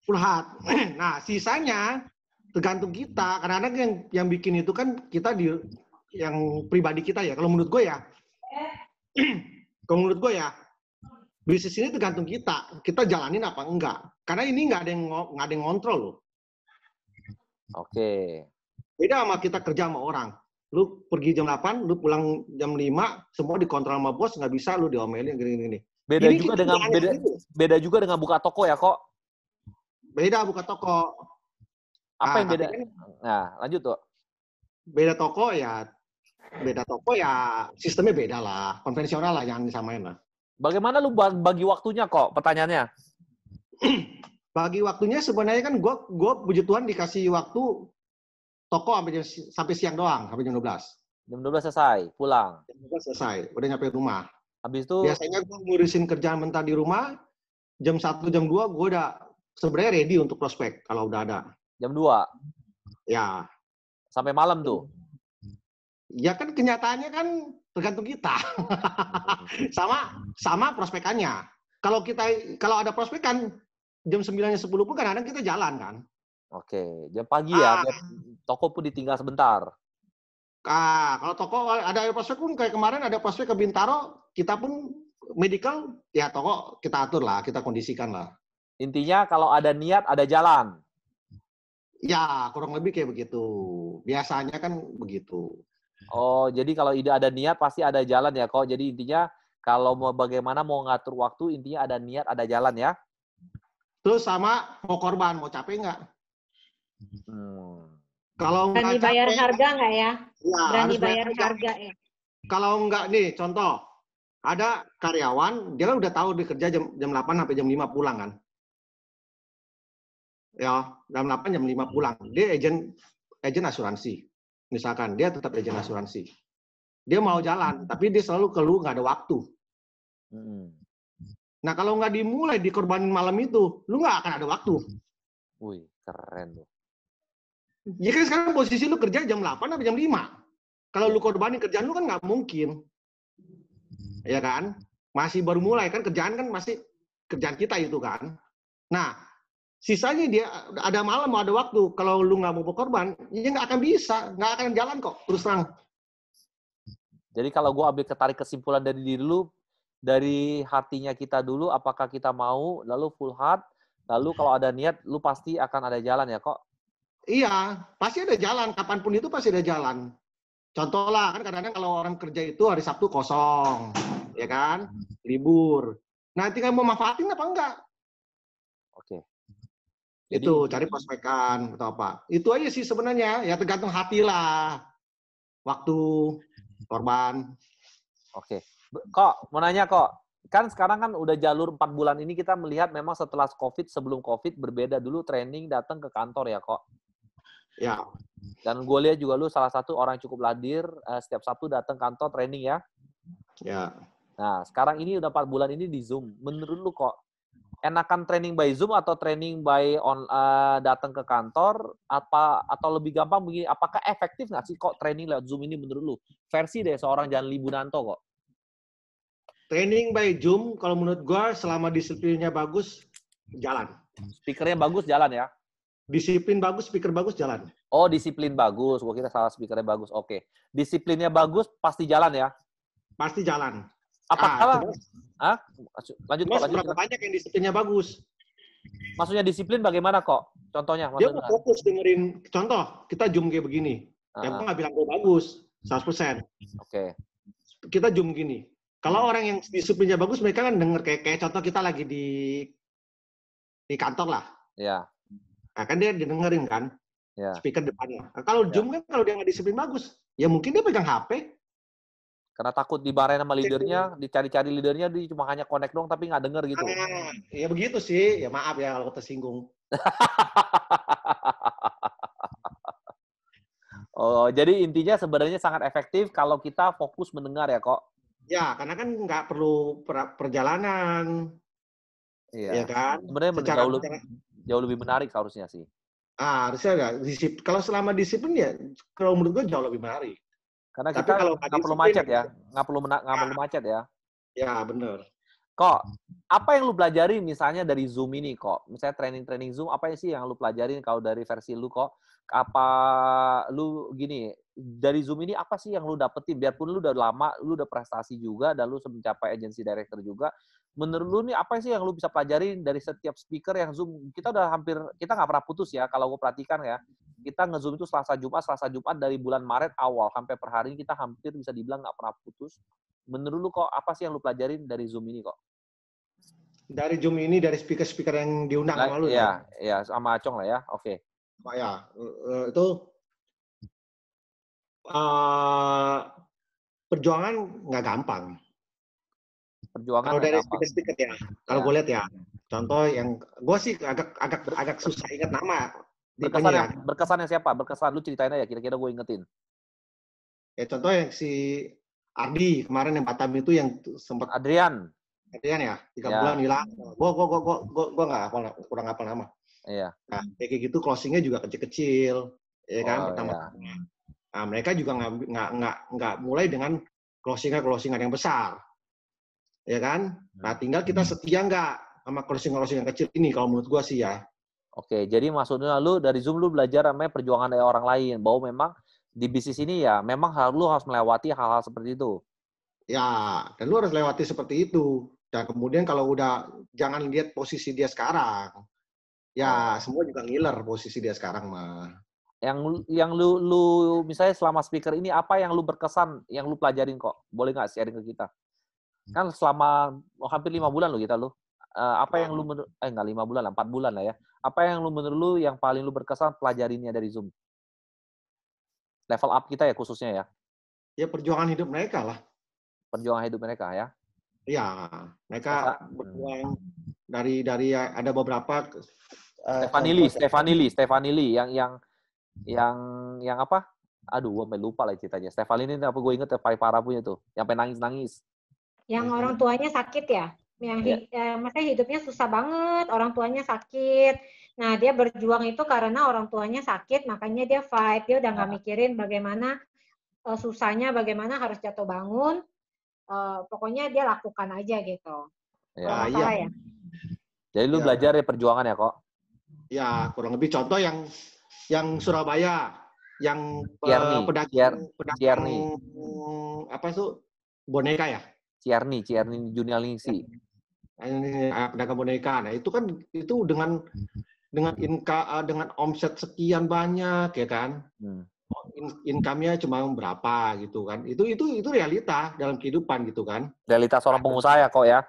Full heart. Nah, sisanya tergantung kita. Kadang-kadang yang bikin itu kan kita yang pribadi kita ya. Kalau menurut gue ya. Bisnis ini tergantung kita. Kita jalanin apa enggak. Karena ini nggak ada yang ngontrol loh.
Oke.
Beda sama kita kerja sama orang. Lu pergi jam 8, lu pulang jam 5, semua dikontrol sama bos, nggak bisa lu diomelin gini-gini.
Beda juga dengan buka toko ya kok?
Beda buka toko.
Apa yang beda? Nah, lanjut tuh.
Beda toko ya, Beda toko ya sistemnya beda lah, konvensional lah, jangan disamain lah.
Bagaimana lu bagi waktunya kok? Pertanyaannya.
Bagi waktunya sebenarnya kan gue puji Tuhan dikasih waktu toko sampai siang doang, sampai jam 12.
Jam 12 selesai, pulang.
Jam 12 selesai, udah nyampe rumah.
Habis itu
biasanya gue ngurusin kerjaan mentah di rumah, jam 1, jam 2 gue udah sebenarnya ready untuk prospek kalau udah ada.
Jam 2?
Ya.
Sampai malam tuh?
Ya kan kenyataannya kan tergantung kita. sama prospekannya. Kalau ada prospekan jam 9-10 pun kadang-kadang kita jalan kan.
Oke, jam pagi ya, toko pun ditinggal sebentar.
Kalau toko ada prospek pun kayak kemarin ada prospek ke Bintaro, kita pun medical, ya toko kita atur lah, kita kondisikan lah.
Intinya kalau ada niat, ada jalan.
Ya, kurang lebih kayak begitu. Biasanya kan begitu.
Oh, jadi kalau ide ada niat pasti ada jalan ya kok. Jadi intinya kalau mau bagaimana mau ngatur waktu, intinya ada niat, ada jalan ya.
Terus sama mau korban, mau capek nggak? Kalau
berani bayar harga nggak ya?
Ya,
berani bayar harga ya.
Kalau nggak nih, contoh, ada karyawan, dia kan udah tahu dia kerja jam 8 sampai jam 5 pulang kan. Ya, jam 8 jam 5 pulang. Dia agen asuransi. Misalkan dia tetap agen asuransi. Dia mau jalan, tapi dia selalu keluh nggak ada waktu. Nah, kalau nggak dimulai dikorbanin malam itu, lu nggak akan ada waktu.
Wih, keren tuh.
Ya kan sekarang posisi lu kerja jam 8 sampai jam 5. Kalau lu korbanin kerjaan lu kan nggak mungkin. Ya kan? Masih baru mulai kan, kerjaan kan masih kerjaan kita itu kan. Nah, sisanya dia ada malam mau ada waktu. Kalau lu nggak mau berkorban, ya nggak akan bisa, nggak akan jalan kok, terus terang.
Jadi kalau gue ambil ketarik kesimpulan dari diri lu, dari hatinya kita dulu, apakah kita mau, lalu full heart, lalu kalau ada niat, lu pasti akan ada jalan ya kok?
Iya, pasti ada jalan. Kapanpun itu pasti ada jalan. Contoh lah, kan kadang-kadang kalau orang kerja itu hari Sabtu kosong, ya kan? Libur. Nah, tinggal mau manfaatin apa enggak?
Oke.
Itu, cari prospekan atau apa. Itu aja sih sebenarnya. Ya tergantung hati lah. Waktu, korban.
Oke. Kok, mau nanya kok. Kan sekarang kan udah jalur 4 bulan ini kita melihat memang setelah COVID, sebelum COVID berbeda dulu training datang ke kantor ya kok.
Ya.
Dan gue lihat juga lu salah satu orang yang cukup ladir, setiap Sabtu datang kantor training ya.
Ya.
Nah, sekarang ini udah 4 bulan ini di Zoom. Menurut lu kok, enakan training by Zoom atau training by datang ke kantor, atau lebih gampang begini, apakah efektif nggak sih kok training lewat Zoom ini menurut lu? Versi deh seorang Janli Bunanto kok.
Training by Zoom, kalau menurut gua selama disiplinnya bagus, jalan.
Speakernya bagus, jalan ya?
Disiplin bagus, speaker bagus, jalan.
Oh, disiplin bagus. Gua kira salah, speakernya bagus. Oke. Disiplinnya bagus, pasti jalan ya?
Pasti jalan.
Apakah? Lanjut kok.
Berapa banyak yang disiplinnya bagus?
Maksudnya disiplin bagaimana kok? Contohnya?
Dia mau fokus dengerin. Contoh, kita Zoom kayak begini. Ya gua nggak bilang gua bagus, 100%.
Oke.
Kita Zoom gini. Kalau orang yang disiplinnya bagus, mereka kan denger kayak contoh kita lagi di kantor lah.
Ya.
Nah, kan dia dengerin kan, speaker depannya. Nah, kalau Zoom kan kalau dia nggak disiplin bagus, ya mungkin dia pegang HP.
Karena takut dimarahin sama leadernya, dicari-cari leadernya, dia cuma hanya connect dong, tapi nggak denger gitu.
Ya begitu sih, ya maaf ya kalau tersinggung.
Oh, jadi intinya sebenarnya sangat efektif kalau kita fokus mendengar ya kok.
Ya, karena kan nggak perlu perjalanan.
Iya.
Ya kan?
Sebenarnya jauh lebih menarik harusnya sih.
Harusnya nggak disiplin. Kalau selama disiplin ya, kalau menurut gue jauh lebih menarik.
Karena kita nggak perlu macet ya, nggak perlu macet ya. Ya,
benar.
Kok, apa yang lu pelajari misalnya dari Zoom ini kok? Misalnya training Zoom, apa sih yang lu pelajarin kalau dari versi lu kok? Apa lu gini, dari Zoom ini apa sih yang lu dapetin? Biarpun lu udah lama, lu udah prestasi juga, dan lu mencapai agency director juga. Menurut lu nih, apa sih yang lu bisa pelajarin dari setiap speaker yang Zoom? Kita udah kita nggak pernah putus ya, kalau gue perhatikan ya. Kita nge-Zoom itu Selasa Jumat dari bulan Maret awal, sampai per hari ini kita hampir bisa dibilang nggak pernah putus. Menurut lu kok, apa sih yang lu pelajarin dari Zoom ini kok?
Dari Zoom ini, dari speaker-speaker yang diundang sama lu ya?
Iya, sama Acong lah ya, oke.
Ya, itu perjuangan nggak gampang.
Perjuangan
Kalau
nggak
dari
gampang.
speaker ya, kalau gue lihat ya, contoh yang gue sih agak susah ingat nama.
Berkesan yang siapa? Berkesan lu ceritain aja, kira-kira gue ingetin.
Ya contoh yang si Ardi kemarin yang Batam itu yang sempat
Adrian
ya 3 bulan hilang. Gue nggak kurang hafal nama.
Iya.
Nah, kayak gitu closingnya juga kecil-kecil, ya kan pertama.
Iya.
Nah, mereka juga nggak mulai dengan closingan yang besar, ya kan? Nah, tinggal kita setia nggak sama closing yang kecil ini kalau menurut gue sih ya.
Oke, jadi maksudnya lu dari Zoom lu belajar namanya perjuangan dari orang lain, bahwa memang di bisnis ini ya memang lu harus melewati hal-hal seperti itu.
Ya, dan lu harus lewati seperti itu. Dan kemudian kalau udah jangan lihat posisi dia sekarang. Ya, semua juga ngiler posisi dia sekarang mah.
Yang lu misalnya selama speaker ini apa yang lu berkesan, yang lu pelajarin kok? Boleh nggak sharing ke kita? Kan selama hampir 5 bulan lo kita lu. Apa yang lu nggak 5 bulan lah, 4 bulan lah ya. Apa yang lu menurut lu yang paling lu berkesan pelajarinnya dari Zoom? Level up kita ya khususnya ya.
Ya perjuangan hidup mereka lah.
Perjuangan hidup mereka ya.
Iya, mereka berjuang dari ada beberapa
Stephanie Lee yang apa? Aduh, gue sampai lupa lah ceritanya. Stephanie ini apa gue inget yang paling parah punya tuh, yang sampai nangis-nangis.
Yang orang tuanya sakit ya, maksudnya hidupnya susah banget, orang tuanya sakit. Nah, dia berjuang itu karena orang tuanya sakit, makanya dia fight. Dia udah nggak mikirin bagaimana susahnya, bagaimana harus jatuh bangun. Pokoknya dia lakukan aja gitu.
Ya,
iya.
Jadi lu belajar ya perjuangan ya kok?
Ya, kurang lebih contoh yang Surabaya, yang pedagang apa tuh boneka ya?
Ciarni Junialingsi.
Pedagang boneka. Nah, itu kan dengan omset sekian banyak ya kan? Income-nya cuma berapa gitu kan? Itu realita dalam kehidupan gitu kan?
Realita seorang pengusaha ya kok ya?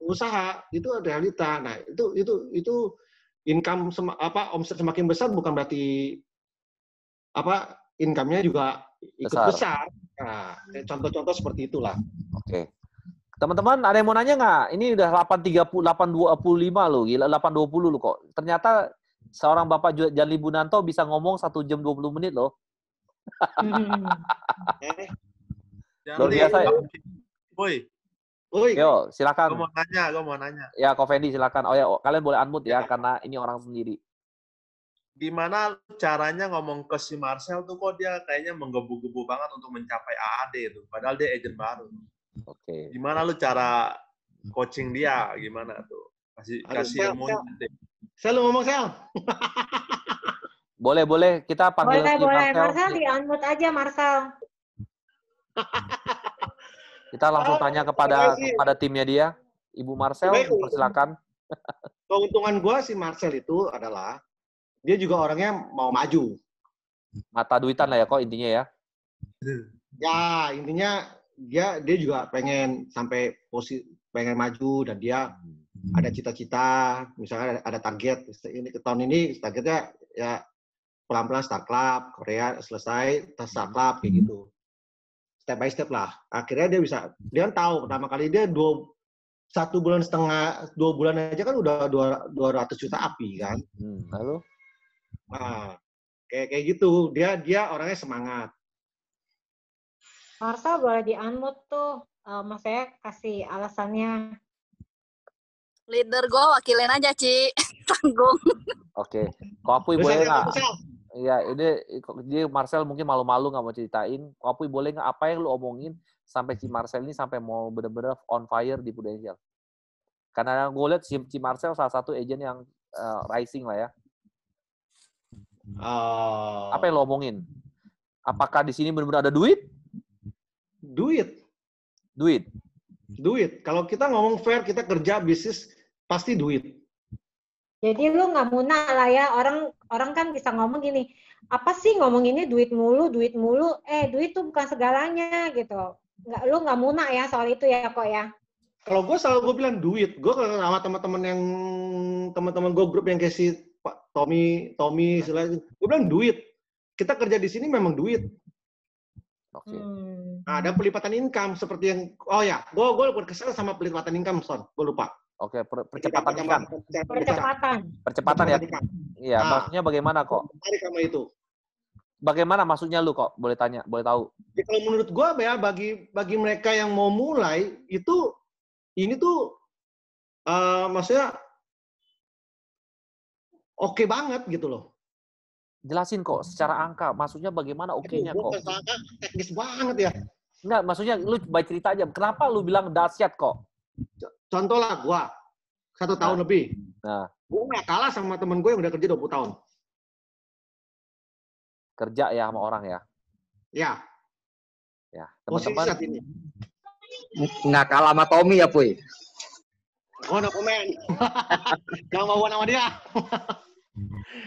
Usaha itu realita. Nah, itu income omset semakin besar bukan berarti income-nya juga ikut besar. Nah, contoh-contoh seperti itulah.
Oke. Teman-teman, ada yang mau nanya nggak? Ini udah 8.25 loh, gila 8.20 loh kok. Ternyata seorang Bapak Janli Bunanto bisa ngomong 1 jam 20 menit loh. Luar biasa ya.
Woi.
Yo, silakan.
Gue mau nanya.
Ya, Ko Fendi silakan. Oh ya, kalian boleh unmute ya, karena ini orang sendiri.
Gimana caranya ngomong ke si Marcel tuh kok dia kayaknya menggebu-gebu banget untuk mencapai AAD itu, padahal dia agent baru.
Oke.
Gimana lu cara coaching dia? Gimana tuh? Kasih ilmu.
Sel, lu ngomong Sel.
Boleh. Kita panggil
boleh. Marcel di-unmute aja, Marcel.
Kita langsung tanya kepada timnya dia. Ibu Marcel, silakan.
Keuntungan gue si Marcel itu adalah dia juga orangnya mau maju.
Mata duitan lah ya kok intinya ya.
Ya, intinya dia juga pengen sampai pengen maju dan dia ada cita-cita, misalnya ada target ini tahun ini targetnya ya pelan-pelan start club, Korea selesai start club kayak gitu. Step by step lah. Akhirnya dia kan tahu pertama kali dia 1,5 bulan, 2 bulan aja kan udah 200 juta api kan.
Lalu?
Nah, kayak gitu. Dia orangnya semangat.
Marcel boleh di-unmute tuh. Mas saya kasih alasannya.
Leader gue wakilin aja, Ci. Tanggung.
Oke. Kok Apuy boleh nggak? Iya, ini Marcel mungkin malu-malu nggak mau ceritain. Kok Apuy boleh nggak apa yang lu omongin sampai si Marcel ini sampai mau bener-bener on fire di Prudential? Karena gue lihat si Marcel salah satu agent yang rising lah ya. Apa yang lo omongin? Apakah di sini benar-benar ada duit? Duit.
Kalau kita ngomong fair, kita kerja bisnis pasti duit.
Jadi lu nggak munah lah ya, orang kan bisa ngomong gini, apa sih ngomong ini duit mulu, duit tuh bukan segalanya gitu. Lu nggak munah ya soal itu ya kok ya.
Kalau gue bilang duit, gue sama teman-teman gue grup yang kayak si Pak Tommy, gue bilang duit. Kita kerja di sini memang duit.
Oke.
Nah, ada pelipatan income seperti yang, oh ya, gue kesel sama pelipatan income, Son. Gue lupa.
Oke, percepatan income.
Percepatan
ya. Iya, maksudnya bagaimana kok?
Tarik sama itu.
Bagaimana maksudnya lu kok? Boleh tanya, boleh tahu.
Ya, kalau menurut gue ya, bagi mereka yang mau mulai, ini tuh maksudnya oke banget gitu loh.
Jelasin kok secara angka, maksudnya bagaimana oke-nya kok?
Teknis banget ya.
Enggak, maksudnya lu coba cerita aja. Kenapa lu bilang dahsyat kok?
Contoh lah gue, 1 tahun lebih.
Nah.
Gue nggak kalah sama temen gue yang udah kerja 20 tahun.
Kerja ya sama orang ya?
Ya.
Ya, teman-teman.
Nggak kalah sama Tommy ya, Puy?
Gue no komen. Gak mau sama dia.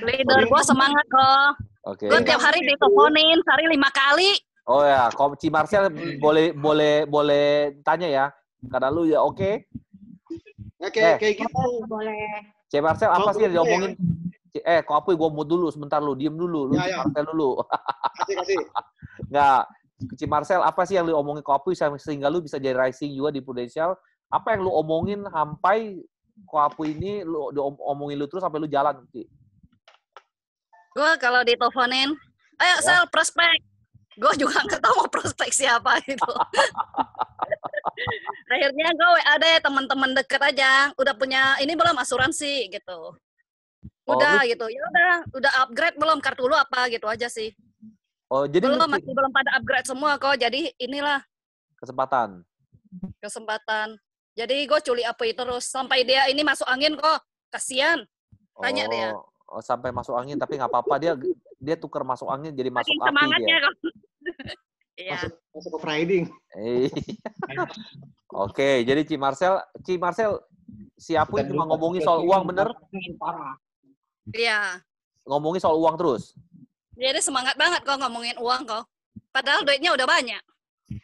Leader gue semangat kok.
Oke.
Gue tiap hari diteleponin, sehari 5 kali.
Oh ya, Ci Marcel boleh tanya ya. Karena lu ya oke.
Oke, kayak gitu.
Boleh.
Ci Marcel apa sih yang diomongin? Kok Apuy gue mau dulu sebentar lu, diem dulu. Lu Ci Marcel dulu.
Kasih.
Enggak. Ci Marcel apa sih yang lu omongin Ko Apuy sehingga lu bisa jadi rising juga di Prudential? Apa yang lu omongin sampai Ko Apuy ini lu omongin lu terus sampai lu jalan, Ci?
Gue kalau diteleponin, ayo sel prospek. Gue juga nggak tahu mau prospek siapa gitu. Akhirnya gue WA deh teman-teman deket aja. Udah punya ini belum asuransi gitu. Udah gitu. Ya udah upgrade belum, kartu lu apa gitu aja sih.
Oh, jadi
masih belum pada upgrade semua kok. Jadi inilah
kesempatan.
Jadi gue culi Apuy terus sampai dia ini masuk angin kok. Kasian. Tanya dia.
Oh, sampai masuk angin tapi nggak apa-apa, dia tukar masuk angin jadi masuk api
semangatnya
dia.
Iya.
Masuk ke riding.
Oke, jadi Ci Marcel si Apuy cuma ngomongin soal uang bener?
Iya.
Ngomongin soal uang terus?
Jadi semangat banget kok ngomongin uang kok. Padahal duitnya udah banyak.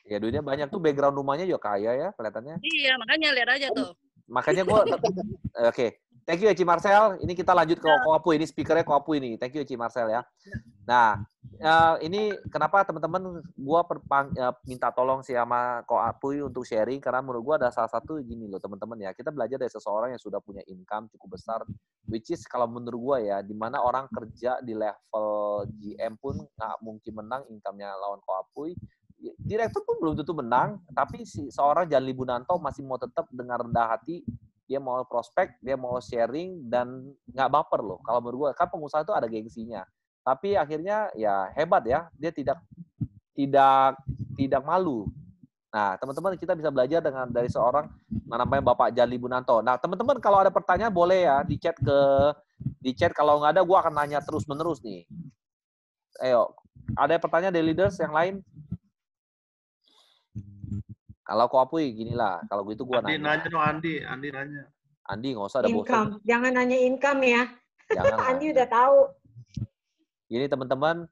Ya duitnya banyak tuh, background rumahnya juga kaya ya kelihatannya.
Iya, makanya lihat aja tuh.
Makanya gue, oke. Thank you ya Ci Marcel. Ini kita lanjut ke Ko Apuy. Ini speakernya Ko Apuy nih. Thank you Ci Marcel ya. Nah, ini kenapa teman-teman gue minta tolong sih sama Ko Apuy untuk sharing, karena menurut gue ada salah satu gini loh teman-teman ya. Kita belajar dari seseorang yang sudah punya income cukup besar, which is kalau menurut gue ya, di mana orang kerja di level GM pun nggak mungkin menang income-nya lawan Ko Apuy. Direktur pun belum tentu menang, tapi seorang Janli Bunanto masih mau tetap dengan rendah hati. Dia mau prospek, dia mau sharing, dan nggak baper loh. Kalau menurut gue, kan pengusaha itu ada gengsinya. Tapi akhirnya ya hebat ya, dia tidak malu. Nah, teman-teman kita bisa belajar dari seorang namanya Bapak Janli Bunanto. Nah, teman-teman kalau ada pertanyaan boleh ya di chat. Kalau nggak ada, gue akan nanya terus-menerus nih. Ayo, ada pertanyaan dari leaders yang lain? Kalau Ko Apuy, gini lah. Kalau gitu gue nanya.
Andi nanya.
Andi nggak usah ada bosan.
Jangan nanya income ya.
Jangan.
Andi udah tahu.
Gini teman-teman,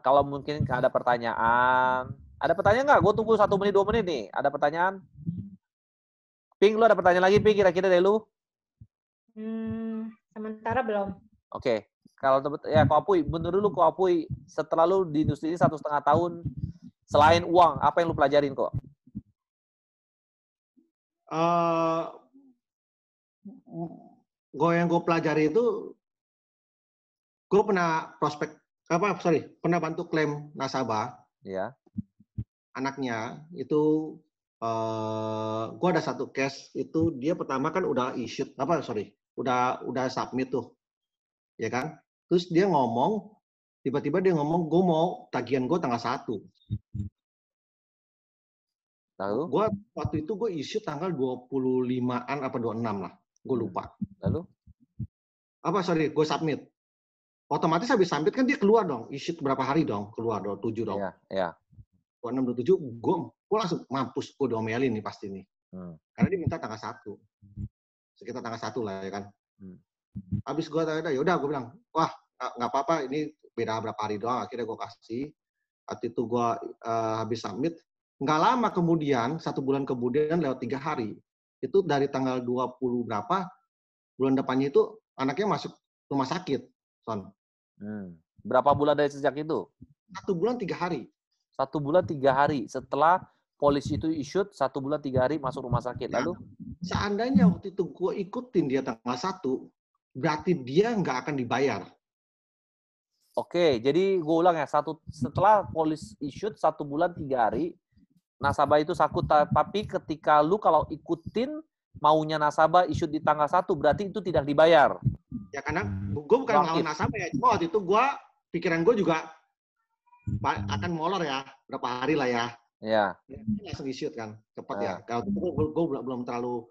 kalau mungkin ada pertanyaan. Ada pertanyaan nggak? Gue tunggu 1 menit, 2 menit nih. Ada pertanyaan? Ping, lu ada pertanyaan lagi, Ping, kira-kira dari lu?
Sementara belum.
Oke. Kalau ya Ko Apuy, menurut lu Ko Apuy, setelah lu di industri ini 1,5 tahun, selain uang, apa yang lu pelajarin kok?
Yang gue pelajari itu, gue pernah pernah bantu klaim nasabah.
Ya.
Anaknya itu, gue ada satu case itu dia pertama kan udah udah submit tuh, ya kan? Terus dia tiba-tiba dia ngomong, gue mau tagihan gue tanggal 1.
Lalu?
Gue waktu itu gue issue tanggal 25-an apa 26 lah, gue lupa.
Lalu?
Gue submit. Otomatis habis submit kan dia keluar dong, issue berapa hari dong, keluar dong, 7 dong.
Iya.
26, 27, gue langsung mampus, gue diomelin nih pasti nih. Karena dia minta tanggal 1. Sekitar tanggal 1 lah ya kan. Habis gue tanya, ya udah gue bilang, wah nggak apa-apa, ini beda berapa hari doang, akhirnya gue kasih. Waktu itu gue habis submit, nggak lama kemudian, 1 bulan kemudian lewat 3 hari, itu dari tanggal 20 berapa, bulan depannya itu anaknya masuk rumah sakit, Son.
Berapa bulan dari sejak itu?
1 bulan 3 hari.
1 bulan 3 hari setelah polisi itu issued 1 bulan 3 hari masuk rumah sakit. Lalu
seandainya waktu itu gue ikutin dia tanggal 1, berarti dia nggak akan dibayar.
Oke, jadi gue ulang ya, setelah polis issued 1 bulan 3 hari, nasabah itu sakut, tapi ketika lu kalau ikutin maunya nasabah issued di tanggal 1, berarti itu tidak dibayar.
Ya karena gue bukan melawan nasabah ya, cuma waktu itu pikiran gue juga akan molor ya, berapa hari lah ya.
Iya.
Langsung issued kan, cepat ya. Kalau itu gue belum terlalu,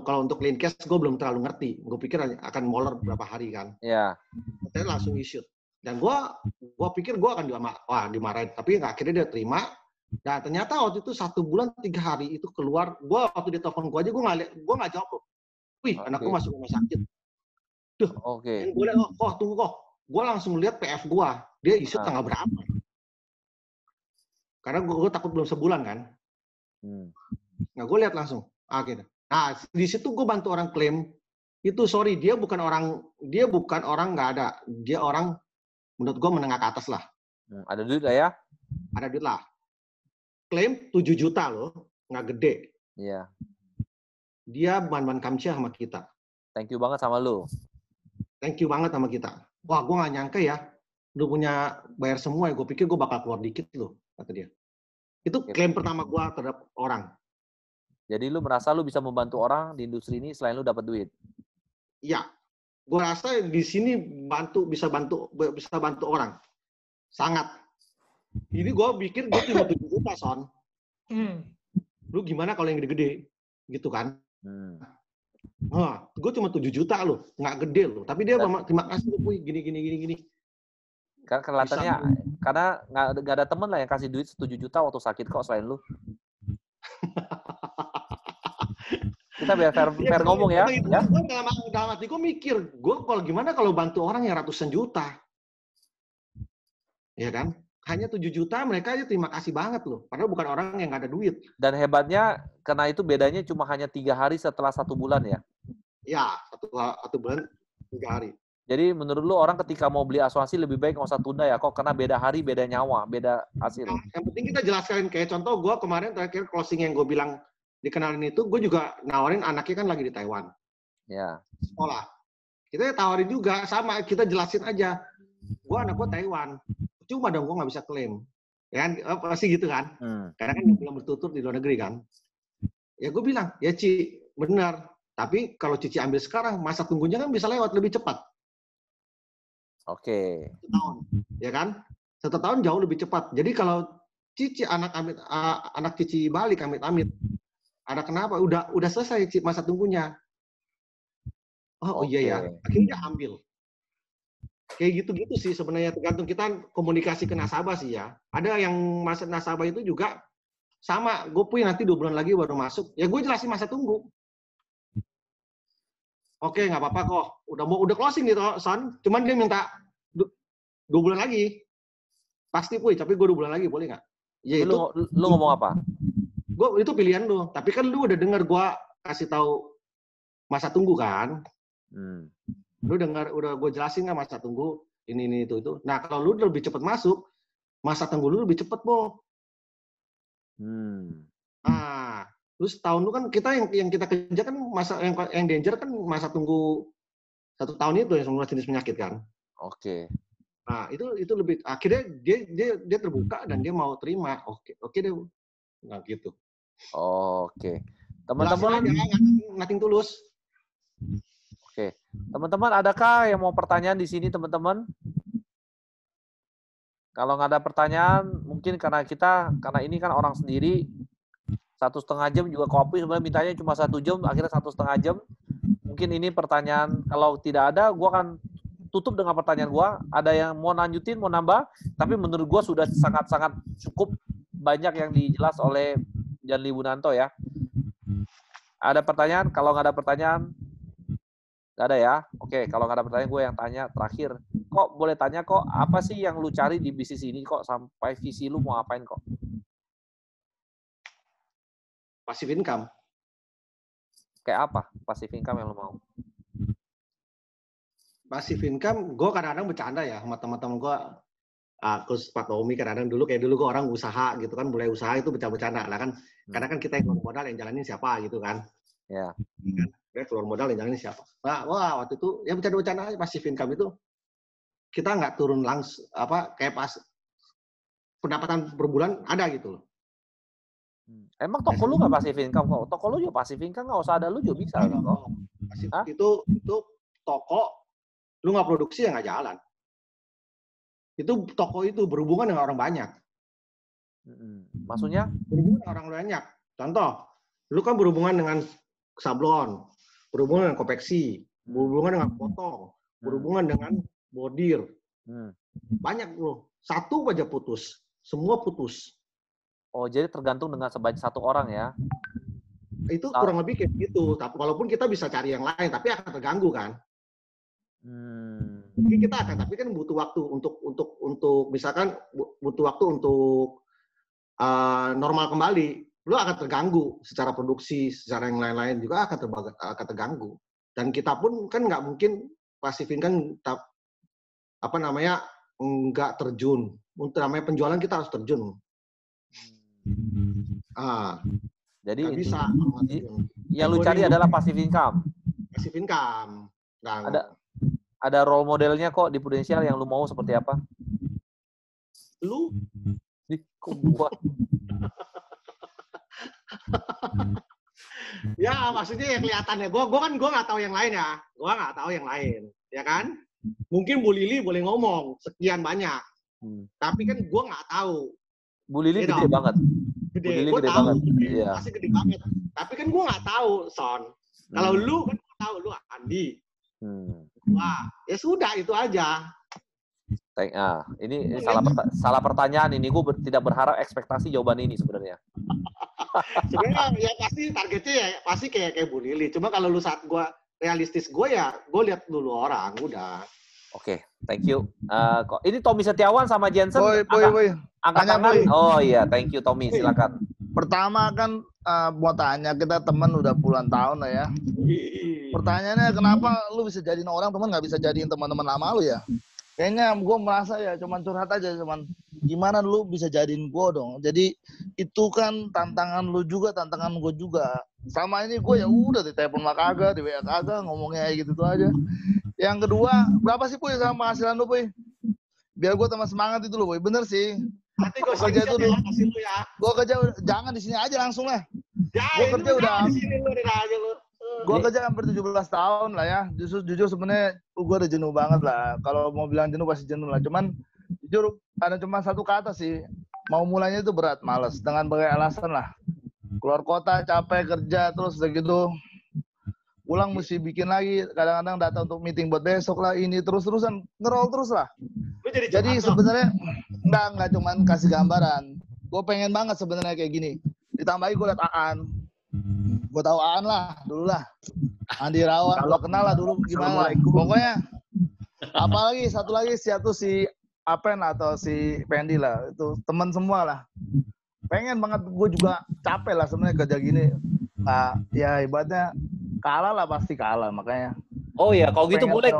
kalau untuk clean cash gue belum terlalu ngerti. Gue pikir akan molor berapa hari kan.
Iya.
Saya langsung issued. Dan gue pikir gue akan dimarahin, tapi akhirnya dia terima. Dan ternyata waktu itu 1 bulan 3 hari itu keluar. Gue waktu di telepon gue aja gue nggak jawab. Wih, anak gue masuk rumah sakit. Duh, gue lihat, tunggu kok. Gue langsung lihat PF gue, dia issued tanggal berapa? Karena gue takut belum sebulan kan. Nah, gue lihat langsung. Gitu. Nah, di situ gue bantu orang klaim. Itu sorry, dia bukan orang nggak ada. Dia orang menurut gue menengah ke atas lah.
Ada duit lah ya?
Ada duit lah. Klaim 7 juta loh, nggak gede.
Iya.
Dia ban-ban kamcia sama kita.
Thank you banget sama lu.
Thank you banget sama kita. Wah, gue nggak nyangka ya. Lu punya bayar semua ya. Gue pikir gue bakal keluar dikit loh, kata dia. Itu klaim pertama gue terhadap orang.
Jadi lu merasa lu bisa membantu orang di industri ini selain lu dapat duit?
Iya. Gue rasa di sini bisa bantu orang. Sangat. Ini gue pikir gue cuma 7 juta, Son. Lu gimana kalau yang gede-gede? Gitu kan. Nah, gue cuma 7 juta loh. Nggak gede loh. Tapi dia terima kasih lu, gini.
Kan kelihatannya, karena nggak ada temen lah yang kasih duit 7 juta waktu sakit kok selain lu. Kita biar fair ngomong ya.
Gue dalam hati gue mikir, gue gimana kalau bantu orang yang ratusan juta. Ya kan? Hanya 7 juta mereka aja terima kasih banget loh. Padahal bukan orang yang nggak ada duit.
Dan hebatnya, karena itu bedanya cuma hanya 3 hari setelah 1 bulan ya?
Ya, 1 bulan 3 hari.
Jadi menurut lu orang ketika mau beli asuransi lebih baik nggak usah tunda ya? Kok karena beda hari, beda nyawa, beda hasil.
Nah, yang penting kita jelaskan. Kayak contoh gue kemarin terakhir closing yang gue bilang dikenalin itu, gue juga nawarin anaknya kan lagi di Taiwan.
Ya.
Sekolah. Kita tawarin juga, sama kita jelasin aja. Gue anak gue Taiwan. Cuma dong gue nggak bisa klaim. Ya kan? Pasti gitu kan. Karena kan belum bertutur di luar negeri kan. Ya gue bilang, ya Ci, benar. Tapi kalau Cici ambil sekarang, masa tunggunya kan bisa lewat lebih cepat.
Oke.
1 tahun. Ya kan? 1 tahun jauh lebih cepat. Jadi kalau Cici anak Cici balik amit-amit, ada kenapa? Udah selesai masa tunggunya. Oh iya ya, akhirnya ambil. Kayak gitu-gitu sih sebenarnya, tergantung kita komunikasi ke nasabah sih ya. Ada yang masa nasabah itu juga sama, gue punya nanti 2 bulan lagi baru masuk. Ya gue jelasin masa tunggu. Oke, nggak apa-apa kok. Udah closing gitu, Son. Cuman dia minta 2 bulan lagi. Pasti puy, tapi gue 2 bulan lagi boleh nggak? Ya itu.
Lu ngomong apa?
Gue itu pilihan lu. Tapi kan lu udah dengar gue kasih tahu masa tunggu kan? Lu dengar, udah gue jelasin nggak masa tunggu ini itu. Nah kalau lu lebih cepat masuk, masa tunggu lu lebih cepat, Bo. Nah, terus tahun lu kan kita yang kita kerja kan masa yang danger kan masa tunggu 1 tahun itu yang semua jenis penyakit kan.
Oke.
Nah itu lebih, akhirnya dia terbuka dan dia mau terima. Oke deh. Nah gitu.
Oke. Teman-teman,
nothing tulus.
Oke. Teman-teman, adakah yang mau pertanyaan di sini, teman-teman? Kalau nggak ada pertanyaan, mungkin karena ini kan orang sendiri, 1,5 jam juga kopi sebenarnya mintanya cuma 1 jam, akhirnya 1,5 jam. Mungkin ini pertanyaan, kalau tidak ada, gue akan tutup dengan pertanyaan gue. Ada yang mau lanjutin, mau nambah, tapi menurut gue sudah sangat-sangat cukup banyak yang dijelas oleh Janli Bunanto ya. Ada pertanyaan? Kalau nggak ada pertanyaan, nggak ada ya? Oke, kalau nggak ada pertanyaan, gue yang tanya terakhir. Kok boleh tanya kok, apa sih yang lu cari di bisnis ini kok sampai visi lu mau apain kok?
Passive income.
Kayak apa passive income yang lu mau?
Passive income, gue kadang-kadang bercanda ya sama teman-teman gue. Terus Pak Tommy kadang-kadang dulu gue orang usaha gitu kan, mulai usaha itu bercanda lah kan. Karena kan kita yang keluar modal, yang jalanin siapa gitu kan.
Ya.
Keluar modal yang jalanin siapa. Wah waktu itu ya bercanda-bercanda aja, passive income itu kita nggak turun langsung kayak pas pendapatan per bulan ada gitu loh.
Emang toko lu nggak passive income kok? Toko lu juga passive income, nggak usah ada lu juga bisa kok.
Itu toko lu nggak produksi ya nggak jalan. Itu toko itu berhubungan dengan orang banyak.
Maksudnya?
Berhubungan dengan orang banyak. Contoh, lu kan berhubungan dengan sablon, berhubungan dengan konveksi, berhubungan dengan potong, berhubungan dengan bordir. Banyak loh. Satu aja putus, semua putus.
Oh, jadi tergantung dengan sebanyak satu orang ya?
Itu kurang lebih kayak gitu. Tapi walaupun kita bisa cari yang lain, tapi akan terganggu kan? Mungkin kita akan, tapi kan butuh waktu untuk misalkan butuh waktu untuk normal kembali. Lu akan terganggu secara produksi, secara yang lain-lain juga akan terganggu. Dan kita pun kan nggak mungkin pasifin kan nggak terjun. Untuk namanya penjualan kita harus terjun.
Jadi
bisa.
Yang lu cari adalah passive income.
Passive income.
Ada role modelnya kok di Prudential yang lu mau seperti apa?
Lu?
Kok gua?
Ya maksudnya ya kelihatannya. Gua nggak tahu yang lain ya. Gua nggak tahu yang lain, ya kan? Mungkin Bu Lili boleh ngomong sekian banyak. Tapi kan gua nggak tahu.
Bu Lili gede banget.
Gede banget. Iya. Pasti gede banget. Tapi kan gue nggak tahu, Son. Kalau lu kan gue tahu, lu Andi. Wah, ya sudah itu aja.
Ini salah pertanyaan ini. Gue tidak berharap ekspektasi jawaban ini sebenarnya.
Sebenarnya ya pasti targetnya ya pasti kayak Bu Lili. Cuma kalau lu saat gue realistis gue lihat dulu orang udah.
Oke, thank you. Ini Tommy Setiawan sama Jensen.
Boy.
Angkat tangan. Oh iya, thank you Tommy, silakan.
Pertama kan mau tanya, kita teman udah puluhan tahun lah ya. Pertanyaannya kenapa lu bisa jadiin orang teman nggak bisa jadiin teman-teman lama lu ya? Kayaknya gue merasa ya cuman curhat aja, cuman gimana lu bisa jadiin gue dong. Jadi itu kan tantangan lu juga, tantangan gue juga. Sama ini gue ya udah di telepon lah kagak, di WA kagak, ngomongnya gitu tuh aja. Yang kedua, berapa sih Puy sama penghasilan lu Puy? Biar gue tambah semangat itu loh Puy, bener sih.
Nanti gue
kerja itu dulu.
Ya.
Gue kerja jangan di sini aja langsung lah. Gue kerja udah. Gue kerja hampir 17 tahun lah ya. Jujur sebenarnya gue udah jenuh banget lah. Kalau mau bilang jenuh pasti jenuh lah. Cuman jujur ada cuma satu kata sih. Mau mulainya itu berat, malas. Dengan berbagai alasan lah. Keluar kota, capek kerja terus udah gitu. Pulang mesti bikin lagi, kadang-kadang data untuk meeting buat besok lah, ini terus-terusan ngerol terus lah. Jadi sebenarnya enggak cuman kasih gambaran. Gue pengen banget sebenarnya kayak gini. Ditambahi gue liat Aan. Gue tahu Aan lah dulu lah. Andi Rawan, gue kenal lah dulu gimana. Pokoknya apalagi satu lagi si Apen atau si Pendi lah, itu teman semua lah. Pengen banget, gue juga capek lah sebenarnya kerja gini. Nah, ya ibaratnya kalah lah, pasti kalah makanya.
Oh ya, kalau gitu boleh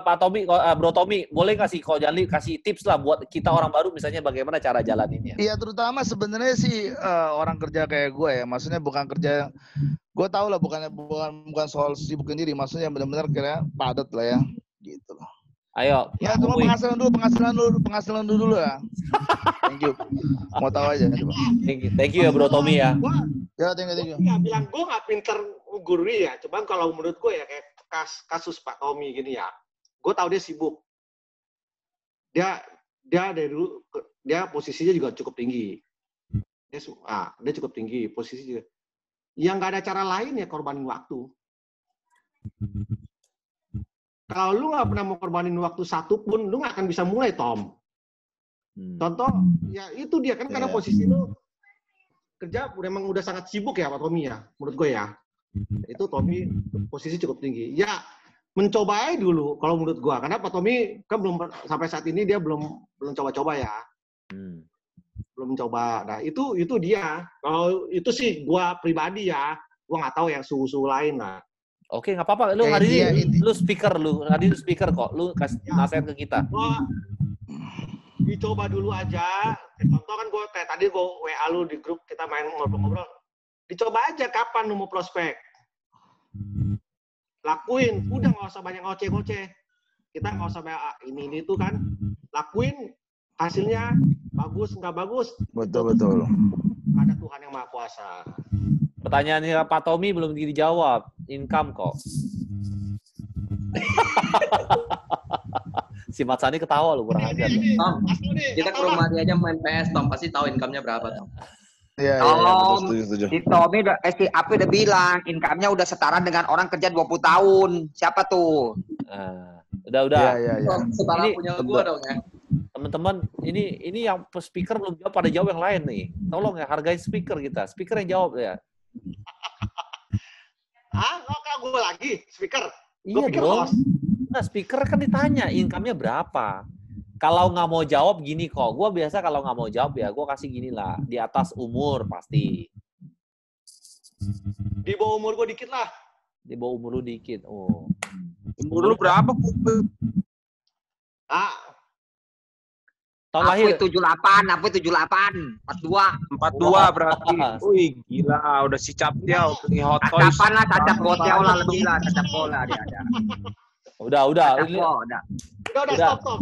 Pak Tommy, Bro Tommy, boleh kasih tips lah buat kita orang baru misalnya bagaimana cara jalaninnya.
Iya, terutama sebenarnya sih orang kerja kayak gue ya, maksudnya bukan kerja, gue tahu lah bukan soal sibukin diri, maksudnya benar-benar kira padat lah ya, gitu loh.
Ayo.
Ya cuma penghasilan dulu ya. Thank you. Mau tahu aja.
Thank you ya Bro Tommy ya.
Ya, thank you.
Bilang gue nggak pinter guru ya, cuman kalau menurut gue ya kayak kasus Pak Tommy gini ya, gue tahu dia sibuk. Dia dari dulu dia posisinya juga cukup tinggi. Dia cukup tinggi posisi juga. Yang nggak ada cara lain ya korbanin waktu. Kalau lu nggak pernah mau korbanin waktu satu pun, lu nggak akan bisa mulai, Tom. Contoh, ya itu dia kan karena posisi lu kerja memang udah sangat sibuk ya Pak Tommy ya, menurut gue ya. Itu Tommy posisi cukup tinggi. Ya mencoba aja dulu kalau menurut gue, karena Pak Tommy kan belum sampai saat ini dia belum coba-coba ya. Belum coba. Nah itu dia. Kalau itu sih gue pribadi ya, gue nggak tahu yang suhu-suhu lain lah.
Oke, nggak apa-apa. Lu hari ini lu speaker kok. Lu kasih nasihat ke kita.
dicoba dulu aja. Contoh kan gue kayak tadi gue WA lu di grup, kita main ngobrol-ngobrol. Dicoba aja kapan lu mau prospek. Lakuin, udah nggak usah banyak ngoceh-ngoceh. Kita nggak usah banyak ini itu kan. Lakuin, hasilnya bagus nggak bagus.
Betul.
Ada Tuhan yang Maha Kuasa.
Pertanyaannya Pak Tommy belum dijawab. Income kok. Si Mat Sani ketawa lu kurang ajar.
Tom, kita ke rumah dia aja main PS, Tom. Pasti tahu income-nya berapa, Tom.
Iya,
Tom,
setuju.
si Tommy si Api udah bilang, income-nya udah setara dengan orang kerja 20 tahun. Siapa tuh?
Udah.
Iya.
Setara punya gua dong ya.
Teman-teman, ini yang speaker belum jawab, pada jawab yang lain nih. Tolong ya, hargai speaker kita. Speaker yang jawab ya.
Kok gue lagi speaker?
Iya dong. Nah, speaker kan ditanya income-nya berapa. Kalau nggak mau jawab gini kok. Gue biasa kalau nggak mau jawab ya, gue kasih gini lah. Di atas umur pasti.
Di bawah umur gue dikit lah.
Di bawah umur lu dikit. Oh.
Umur lu berapa?
Tahun lahir.
Aku 78,
42 berarti. Wih, gila. Udah si Captia, udah hot toys.
Cacapan lah, cacap botol lah, lebih lah, cacap bola dia ada.
Udah.
Udah, stop.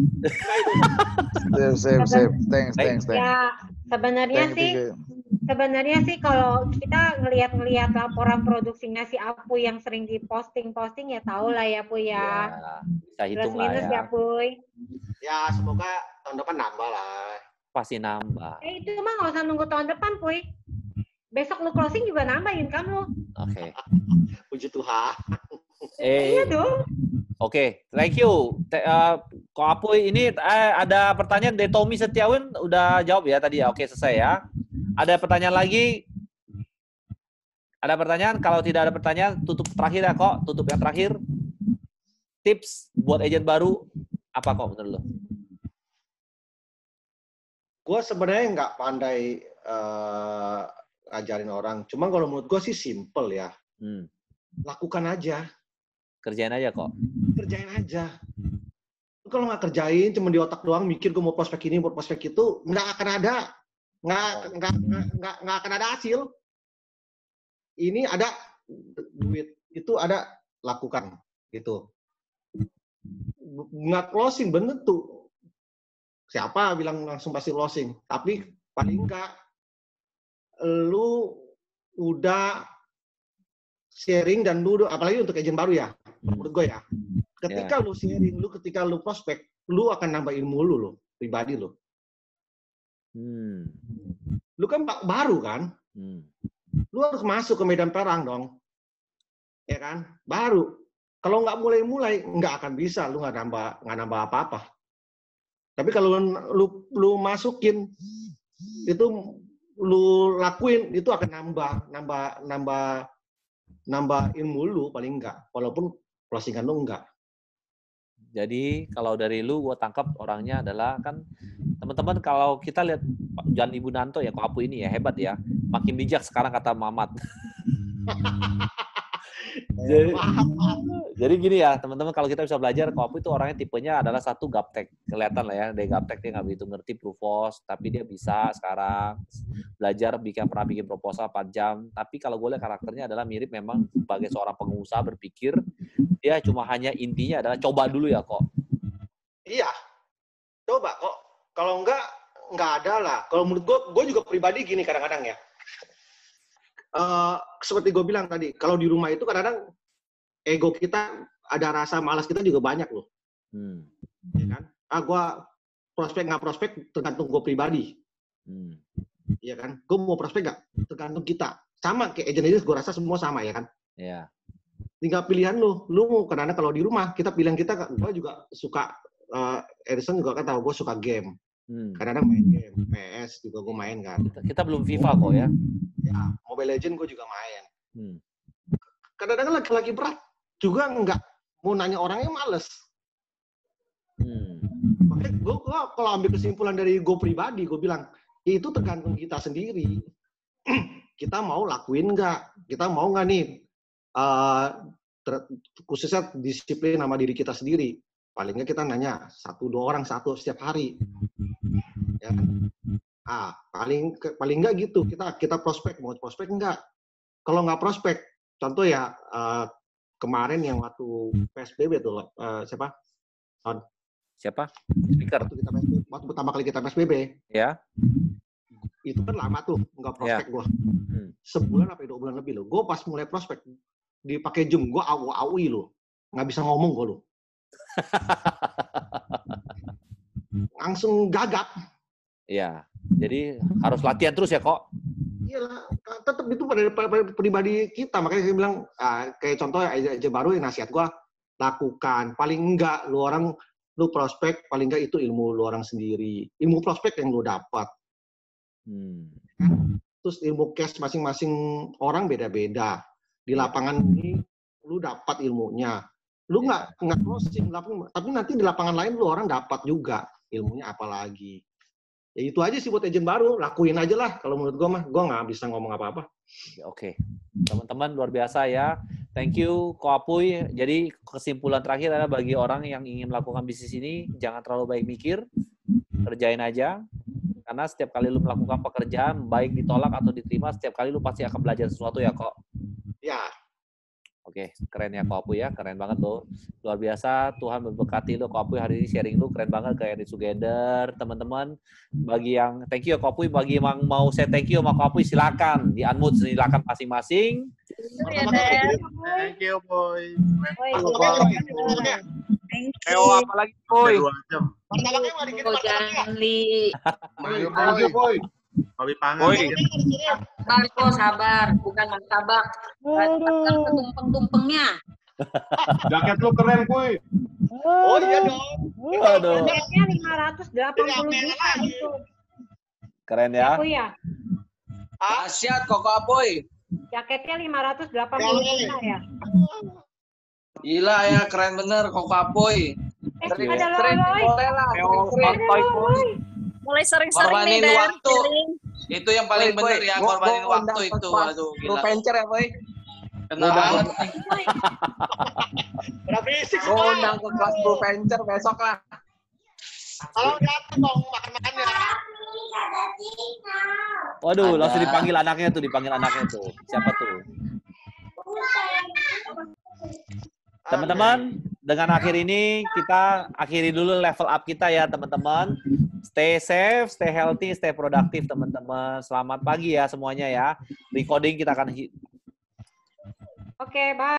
Save. Thanks.
Ya, sebenarnya sih kalau kita ngelihat laporan produksinya si Apu yang sering diposting ya tahu lah ya Pu ya.
Bisa hitung
plus minus
lah ya.
Puy.
Ya semoga tahun depan nambah lah.
Pasti nambah.
Itu mah nggak usah nunggu tahun depan Puy. Besok lu closing juga nambah income lu.
Oke.
Puji Tuhan.
Iya dong.
Oke, thank you. Kok Apuy ini ada pertanyaan dari Tommy Setiawan udah jawab ya tadi ya. Oke, selesai ya. Ada pertanyaan lagi? Ada pertanyaan? Kalau tidak ada pertanyaan, tutup terakhir ya kok. Tutup yang terakhir. Tips buat agent baru apa kok menurut lo?
Gue sebenarnya nggak pandai ngajarin orang. Cuma kalau menurut gue sih simple ya. Lakukan aja.
Kerjain aja kok.
Kerjain aja. Kalau nggak kerjain, cuma di otak doang mikir gue mau prospek ini, mau prospek itu, nggak akan ada. Nggak akan ada hasil. Ini ada duit, itu ada, lakukan gitu. Nggak closing bener tuh. Siapa bilang langsung pasti closing? Tapi paling nggak lu udah sharing dan lu apalagi untuk agent baru ya, menurut gue ya. Ketika lu sharing, ketika lu prospek, lu akan nambah ilmu lu pribadi lu. Lu kan baru kan? Lu harus masuk ke medan perang dong. Ya kan? Baru. Kalau nggak mulai-mulai, nggak akan bisa. Lu nggak nambah apa-apa. Tapi kalau lu masukin, itu lu lakuin, itu akan nambah ilmu lu paling enggak. Walaupun closingan lu enggak.
Jadi kalau dari lu gue tangkap orangnya adalah kan teman-teman kalau kita lihat Jan Ibu Nanto ya, kok Apu ini ya hebat ya, makin bijak sekarang kata Mamat. Jadi gini ya teman-teman, kalau kita bisa belajar, kok Apu itu orangnya tipenya adalah satu gaptek, kelihatan lah ya dari gaptek dia nggak begitu ngerti Proofos, tapi dia bisa sekarang belajar pernah bikin proposal 4 jam. Tapi kalau gue lihat karakternya adalah mirip memang sebagai seorang pengusaha berpikir dia cuma hanya intinya adalah coba dulu ya kok.
Iya, coba kok. Kalau enggak ada lah. Kalau menurut gue juga pribadi gini kadang-kadang ya. Seperti gue bilang tadi, kalau di rumah itu kadang-kadang ego kita, ada rasa malas kita juga banyak loh. Ya kan? Gue prospek nggak prospek tergantung gue pribadi. Iya kan? Gue mau prospek nggak tergantung kita. Sama kayak agent gue rasa semua sama ya kan? Iya. Tinggal pilihan lu kadang-kadang kalau di rumah kita pilihan kita, gue juga suka Edison juga kan tahu gue suka game. Kadang-kadang main game, PS juga gue main kan.
Kita belum FIFA kok ya.
Ya, Mobile Legends gue juga main. Kadang-kadang lagi berat juga nggak mau nanya orangnya males. Makanya gue kalau ambil kesimpulan dari gue pribadi, gue bilang ya itu tergantung kita sendiri. Kita mau lakuin nggak? Kita mau nggak nih? Khususnya disiplin sama diri kita sendiri. paling nggak kita nanya 1-2 orang setiap hari. Ya. Paling nggak gitu, kita prospek, mau prospek enggak. Kalau nggak prospek, contoh ya kemarin yang waktu PSBB tuh siapa?
Siapa? Speaker.
Waktu pertama kali kita PSBB.
Ya.
Itu kan lama tuh, nggak prospek gue. Sebulan apa 2 bulan lebih loh. Gue pas mulai prospek, dipakai Zoom, gue awi loh. Nggak bisa ngomong gue loh. Langsung gagap. Iya,
jadi harus latihan terus ya kok.
Iyalah, tetap itu pada pribadi kita. Makanya saya bilang, kayak contoh aja baru nasihat gue, lakukan. Paling enggak, lu prospek, paling enggak itu ilmu lu orang sendiri. Ilmu prospek yang lu dapat. Terus ilmu cash masing-masing orang beda-beda. Di lapangan ini, lu dapat ilmunya. Lu nggak closing, tapi nanti di lapangan lain lu orang dapat juga ilmunya apalagi. Ya itu aja sih buat agent baru, lakuin aja lah. Kalau menurut gue mah, gue nggak bisa ngomong apa-apa.
Oke, teman-teman luar biasa ya. Thank you, Ko Apuy. Jadi kesimpulan terakhir adalah bagi orang yang ingin melakukan bisnis ini, jangan terlalu banyak mikir, kerjain aja. Karena setiap kali lu melakukan pekerjaan, baik ditolak atau diterima, setiap kali lu pasti akan belajar sesuatu ya, Kok.
Ya.
Oke, keren ya Ko Apuy ya, keren banget lo. Luar biasa, Tuhan memberkati lo Ko Apuy hari ini sharing lu keren banget kayak Rich Together, teman-teman. Bagi yang thank you ya Ko Apuy, bagi yang mau saya thank you sama Ko Apuy silakan di unmute silakan masing-masing.
Thank you, boy.
Apa lagi, boy?
Thank you, boy. Kopi pangan.
Marco sabar, bukan martabak. Bukan tumpeng-tumpengnya.
Jaket lu keren, Puy.
Oh iya dong.
Aduh.
Jaketnya 580 juta gitu.
Keren ya.
Ya.
Asyat Koko Apoy.
Jaketnya 580 juta ya.
Gila ya, keren bener Koko Apoy.
Ada Loloy.
Mulai sering-sering nih,
korbanin
Dan.
waktu. Itu yang paling bener ya, korbanin waktu itu. Aduh, gila. Venture ya, Boy. Kena banget.
Udah berisik
semua. Gue undang ke kelas Blue Venture besok lah.
Kalau datang dong makan-makannya.
Waduh, langsung dipanggil anaknya tuh. Siapa tuh? Teman-teman, dengan akhir ini kita akhiri dulu level up kita ya teman-teman. Stay safe, stay healthy, stay produktif teman-teman. Selamat pagi ya semuanya ya. Recording kita akan...
Oke, bye.